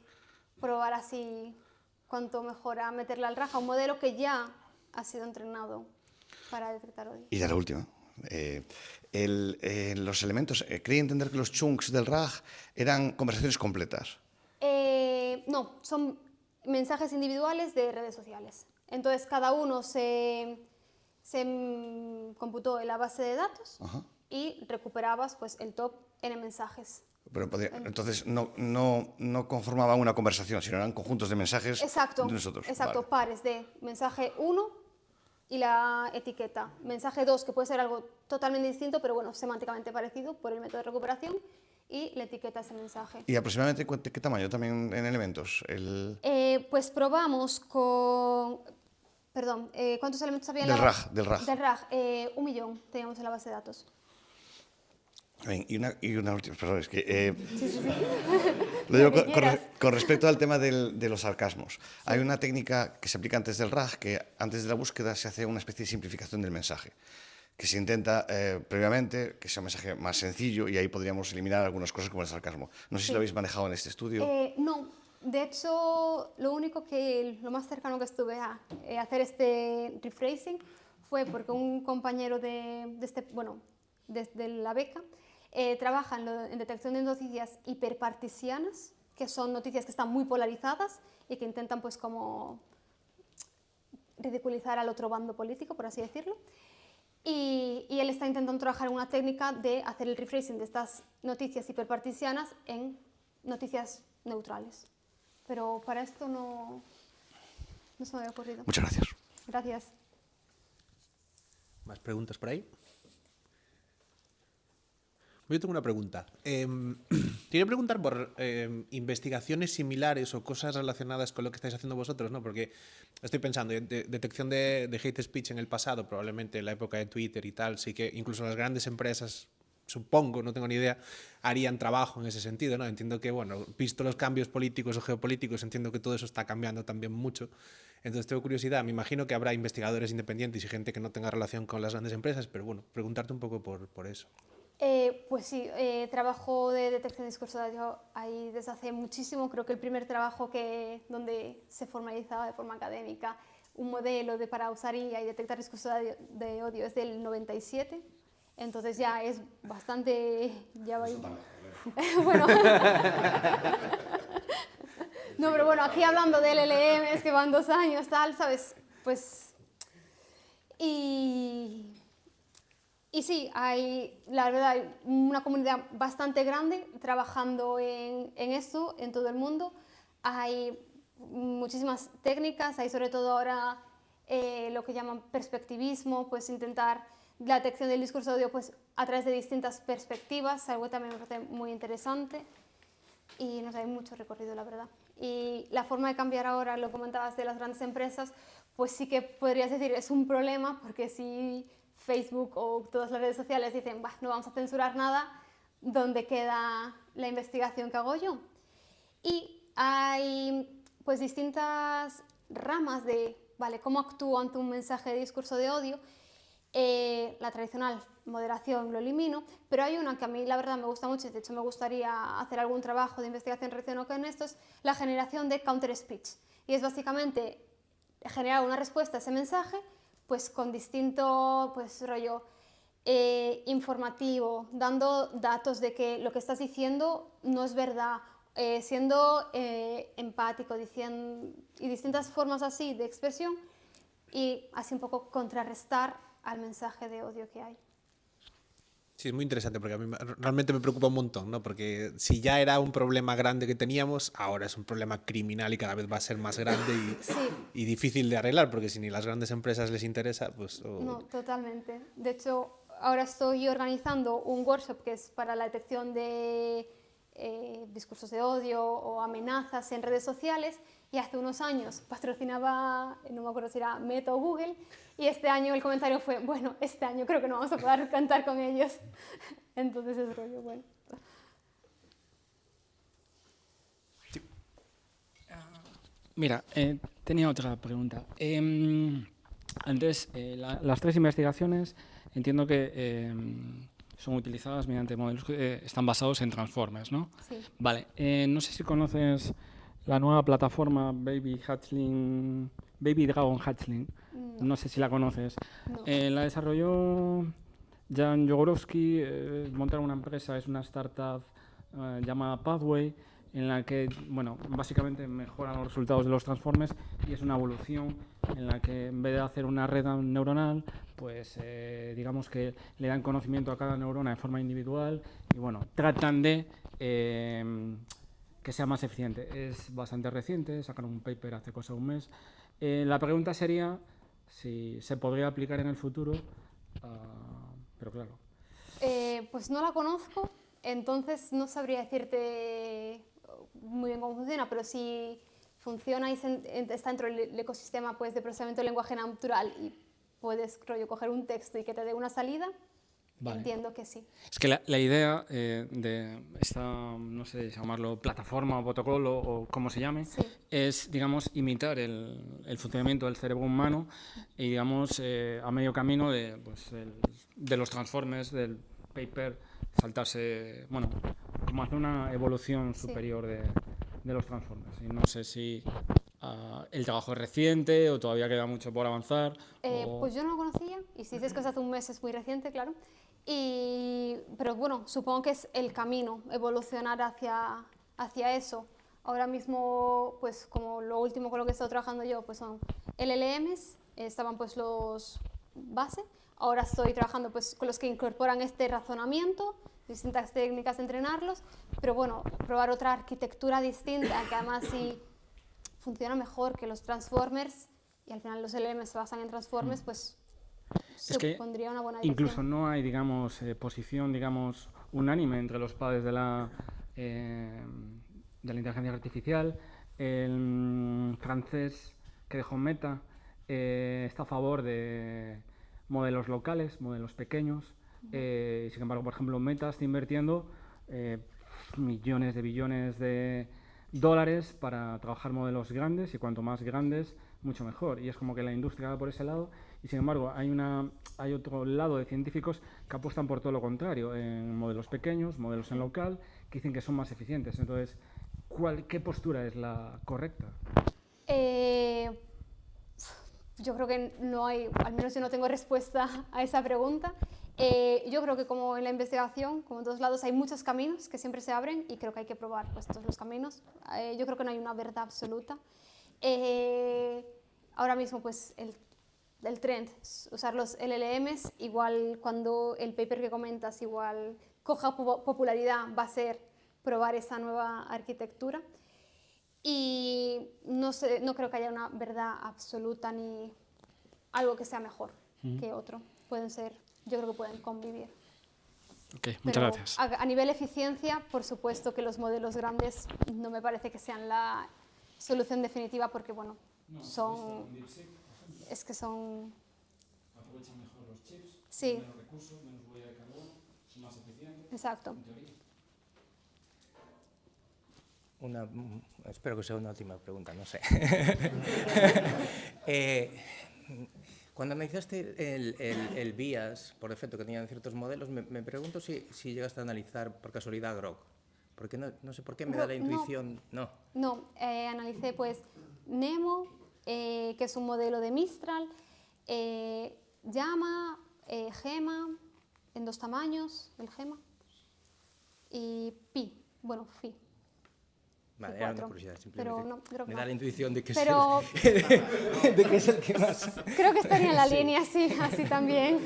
probar así cuánto mejora meterle al RAG a un modelo que ya ha sido entrenado para detectar odio. Y ya la última. Los elementos, creí entender que los chunks del RAG eran conversaciones completas. No, son mensajes individuales de redes sociales. Entonces, cada uno se computó en la base de datos y recuperabas pues, el top N mensajes. Pero entonces no conformaban una conversación, sino eran conjuntos de mensajes Exacto, de nosotros. exacto, Vale. pares de mensaje 1 y la etiqueta. Mensaje 2, que puede ser algo totalmente distinto, pero bueno, semánticamente parecido por el método de recuperación, y la etiqueta ese mensaje. ¿Y aproximadamente qué tamaño también en elementos? Pues probamos con... Perdón, ¿cuántos elementos había en Del la RAG, del RAG. Del RAG, 1 millón teníamos en la base de datos. Bien, y una última, perdón, es que... Lo digo con respecto al tema de los sarcasmos. Sí. Hay una técnica que se aplica antes del RAG, que antes de la búsqueda se hace una especie de simplificación del mensaje, que se intenta previamente que sea un mensaje más sencillo y ahí podríamos eliminar algunas cosas como el sarcasmo. No sé si lo habéis manejado en este estudio. No, de hecho, lo más cercano que estuve a hacer este rephrasing fue porque un compañero desde la beca trabaja en detección de noticias hiperpartisianas, que son noticias que están muy polarizadas y que intentan pues como ridiculizar al otro bando político, por así decirlo. Y él está intentando trabajar en una técnica de hacer el rephrasing de estas noticias hiperpartisianas en noticias neutrales. Pero para esto no se me había ocurrido. Muchas gracias. Gracias. ¿Más preguntas por ahí? Yo tengo una pregunta. Quería preguntar por investigaciones similares o cosas relacionadas con lo que estáis haciendo vosotros, ¿no? Porque estoy pensando, detección de hate speech en el pasado, probablemente en la época de Twitter y tal, sí que incluso las grandes empresas, supongo, no tengo ni idea, harían trabajo en ese sentido, ¿no? Entiendo que, bueno, visto los cambios políticos o geopolíticos, entiendo que todo eso está cambiando también mucho. Entonces tengo curiosidad, me imagino que habrá investigadores independientes y gente que no tenga relación con las grandes empresas, pero bueno, preguntarte un poco por eso. Pues sí, trabajo de detección de discurso de odio ahí desde hace muchísimo. Creo que el primer trabajo donde se formalizaba de forma académica un modelo para usar IA y detectar discurso de odio es del 97. Entonces ya es bastante... Ya va bueno. No, pero bueno, aquí hablando de LLMs que van 2 años, tal, ¿sabes? Pues... Y sí, la verdad, hay una comunidad bastante grande trabajando en esto en todo el mundo. Hay muchísimas técnicas, hay sobre todo ahora lo que llaman perspectivismo, pues intentar la detección del discurso de odio pues, a través de distintas perspectivas, algo que también me parece muy interesante. Y no sé, hay mucho recorrido, la verdad. Y la forma de cambiar ahora, lo comentabas de las grandes empresas, pues sí que podrías decir, es un problema, porque si Facebook o todas las redes sociales dicen, no vamos a censurar nada, ¿dónde queda la investigación que hago yo? Y hay pues distintas ramas de, ¿cómo actúo ante un mensaje de discurso de odio? La tradicional moderación lo elimino, pero hay una que a mí la verdad me gusta mucho y de hecho me gustaría hacer algún trabajo de investigación relacionado con esto, es la generación de counter speech. Y es básicamente generar una respuesta a ese mensaje pues con distinto rollo informativo, dando datos de que lo que estás diciendo no es verdad, siendo empático, y distintas formas así de expresión y así un poco contrarrestar al mensaje de odio que hay. Sí, es muy interesante porque a mí realmente me preocupa un montón, ¿no? Porque si ya era un problema grande que teníamos, ahora es un problema criminal y cada vez va a ser más grande y difícil de arreglar, porque si ni las grandes empresas les interesa, pues... No, totalmente. De hecho, ahora estoy organizando un workshop que es para la detección de discursos de odio o amenazas en redes sociales, y hace unos años patrocinaba, no me acuerdo si era Meta o Google, y este año el comentario fue, bueno, este año creo que no vamos a poder cantar con ellos. Entonces es rollo, bueno. Mira, tenía otra pregunta. Antes, las 3 investigaciones entiendo que son utilizadas mediante modelos que están basados en transformers, ¿no? Sí. Vale. No sé si conoces la nueva plataforma Baby Dragon Hatchling. No sé si la conoces. No. La desarrolló Jan Jogorowsky, montaron una empresa, es una startup llamada Pathway, en la que, bueno, básicamente mejoran los resultados de los transformers, y es una evolución en la que en vez de hacer una red neuronal, pues digamos que le dan conocimiento a cada neurona de forma individual y, bueno, tratan de que sea más eficiente. Es bastante reciente, sacaron un paper hace cosa de un mes. La pregunta sería si se podría aplicar en el futuro, pero claro. Pues no la conozco, entonces no sabría decirte muy bien cómo funciona, pero si funciona y está dentro del ecosistema, pues, de procesamiento de lenguaje natural y puedes, rollo, coger un texto y que te dé una salida, Vale. Entiendo que sí. Es que la idea de esta, no sé, llamarlo plataforma o protocolo o como se llame, Sí. es, digamos, imitar el funcionamiento del cerebro humano y, digamos, a medio camino de los transformers, del paper, saltarse, bueno, como hacer una evolución Sí. superior de los transformers. Y no sé si el trabajo es reciente o todavía queda mucho por avanzar. Pues yo no lo conocía, y si dices que es hace un mes es muy reciente, claro. Pero bueno, supongo que es el camino, evolucionar hacia eso. Ahora mismo, pues como lo último con lo que he estado trabajando yo, pues son LLMs, estaban pues los base. Ahora estoy trabajando pues con los que incorporan este razonamiento, distintas técnicas de entrenarlos, pero bueno, probar otra arquitectura distinta, que además sí funciona mejor que los transformers, y al final los LLMs se basan en transformers, pues Es que supondría una buena dirección. incluso no hay, digamos, posición, digamos, unánime entre los padres de la inteligencia artificial. El francés que dejó Meta está a favor de modelos locales, modelos pequeños. Y sin embargo, por ejemplo, Meta está invirtiendo millones de billones de dólares para trabajar modelos grandes, y cuanto más grandes, mucho mejor. Y es como que la industria va por ese lado, y sin embargo hay otro lado de científicos que apuestan por todo lo contrario, en modelos pequeños, modelos en local, que dicen que son más eficientes. Entonces, ¿qué postura es la correcta? Yo creo que no hay, al menos yo no tengo respuesta a esa pregunta. Yo creo que como en la investigación, como en todos lados, hay muchos caminos que siempre se abren, y creo que hay que probar pues, todos los caminos. Yo creo que no hay una verdad absoluta. Ahora mismo pues el trend es usar los LLMs, igual cuando el paper que comentas igual coja popularidad, va a ser probar esa nueva arquitectura. Y no creo que haya una verdad absoluta ni algo que sea mejor que otro. Yo creo que pueden convivir. Okay, muchas Pero gracias. a nivel eficiencia, por supuesto que los modelos grandes no me parece que sean la solución definitiva, porque bueno, es que son... Aprovechan mejor los chips, sí, menos recursos, menos huella de carbono, son más eficientes. exacto. En teoría. Espero que sea una última pregunta, no sé. Cuando analizaste el bias por defecto que tenían ciertos modelos, me pregunto si llegaste a analizar por casualidad Grok. Porque no sé por qué me da la intuición... No, analicé pues Nemo, que es un modelo de Mistral, Llama, Gema, en 2 tamaños, el Gema, y Pi, bueno, Phi. Vale, era una curiosidad, simplemente. Pero no, creo que me da la intuición de que, pero de que es el que más... creo que estaría en la línea, sí, así también.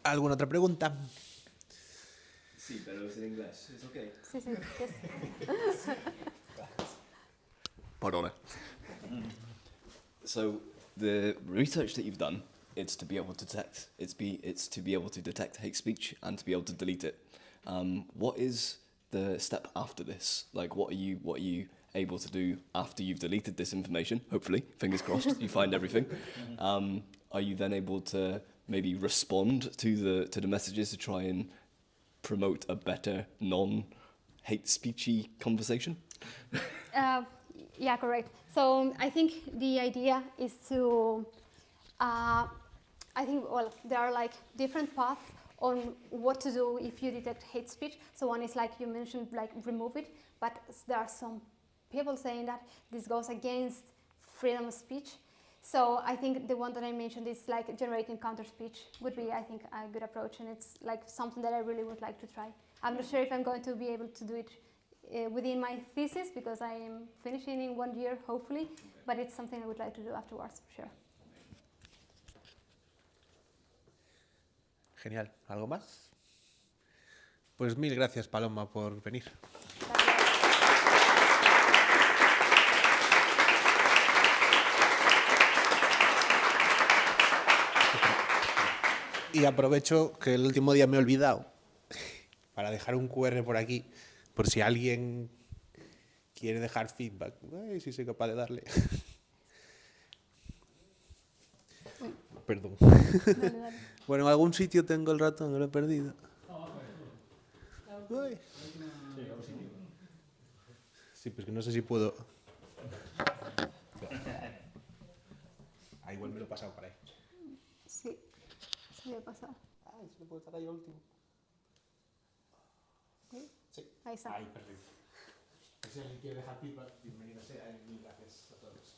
¿Alguna otra pregunta? Sí, pero es en inglés. ¿Es ok? Sí, yes. Pardon. So the research that you've done, it's to be able to detect, it's to be able to detect hate speech and to be able to delete it. What is the step after this? Like, what are you able to do after you've deleted this information? Hopefully, fingers crossed, you find everything. Are you then able to maybe respond to the messages to try and promote a better non-hate speechy conversation? Yeah, correct. So I think the idea is to, well, there are like different paths on what to do if you detect hate speech. So one is like you mentioned, like remove it, but there are some people saying that this goes against freedom of speech. So I think the one that I mentioned is like generating counter speech would be, I think, a good approach, and it's like something that I really would like to try. I'm not sure if I'm going to be able to do it within my thesis, because I am finishing in 1 year, hopefully, but it's something I would like to do afterwards, for sure. Genial. ¿Algo más? Pues mil gracias, Paloma, por venir. Y aprovecho que el último día me he olvidado para dejar un QR por aquí, por si alguien quiere dejar feedback. Ay, si soy capaz de darle. Perdón. Dale. Bueno, en algún sitio tengo el ratón, no lo he perdido. Ay. Sí, pues que no sé si puedo. Ah, igual me lo he pasado por ahí. Sí, se me ha pasado. Ay, se lo puedo sacar yo último. Ahí está. Ahí, perfecto. Si alguien quiere dejar feedback, bienvenido sea. Mil gracias a todos.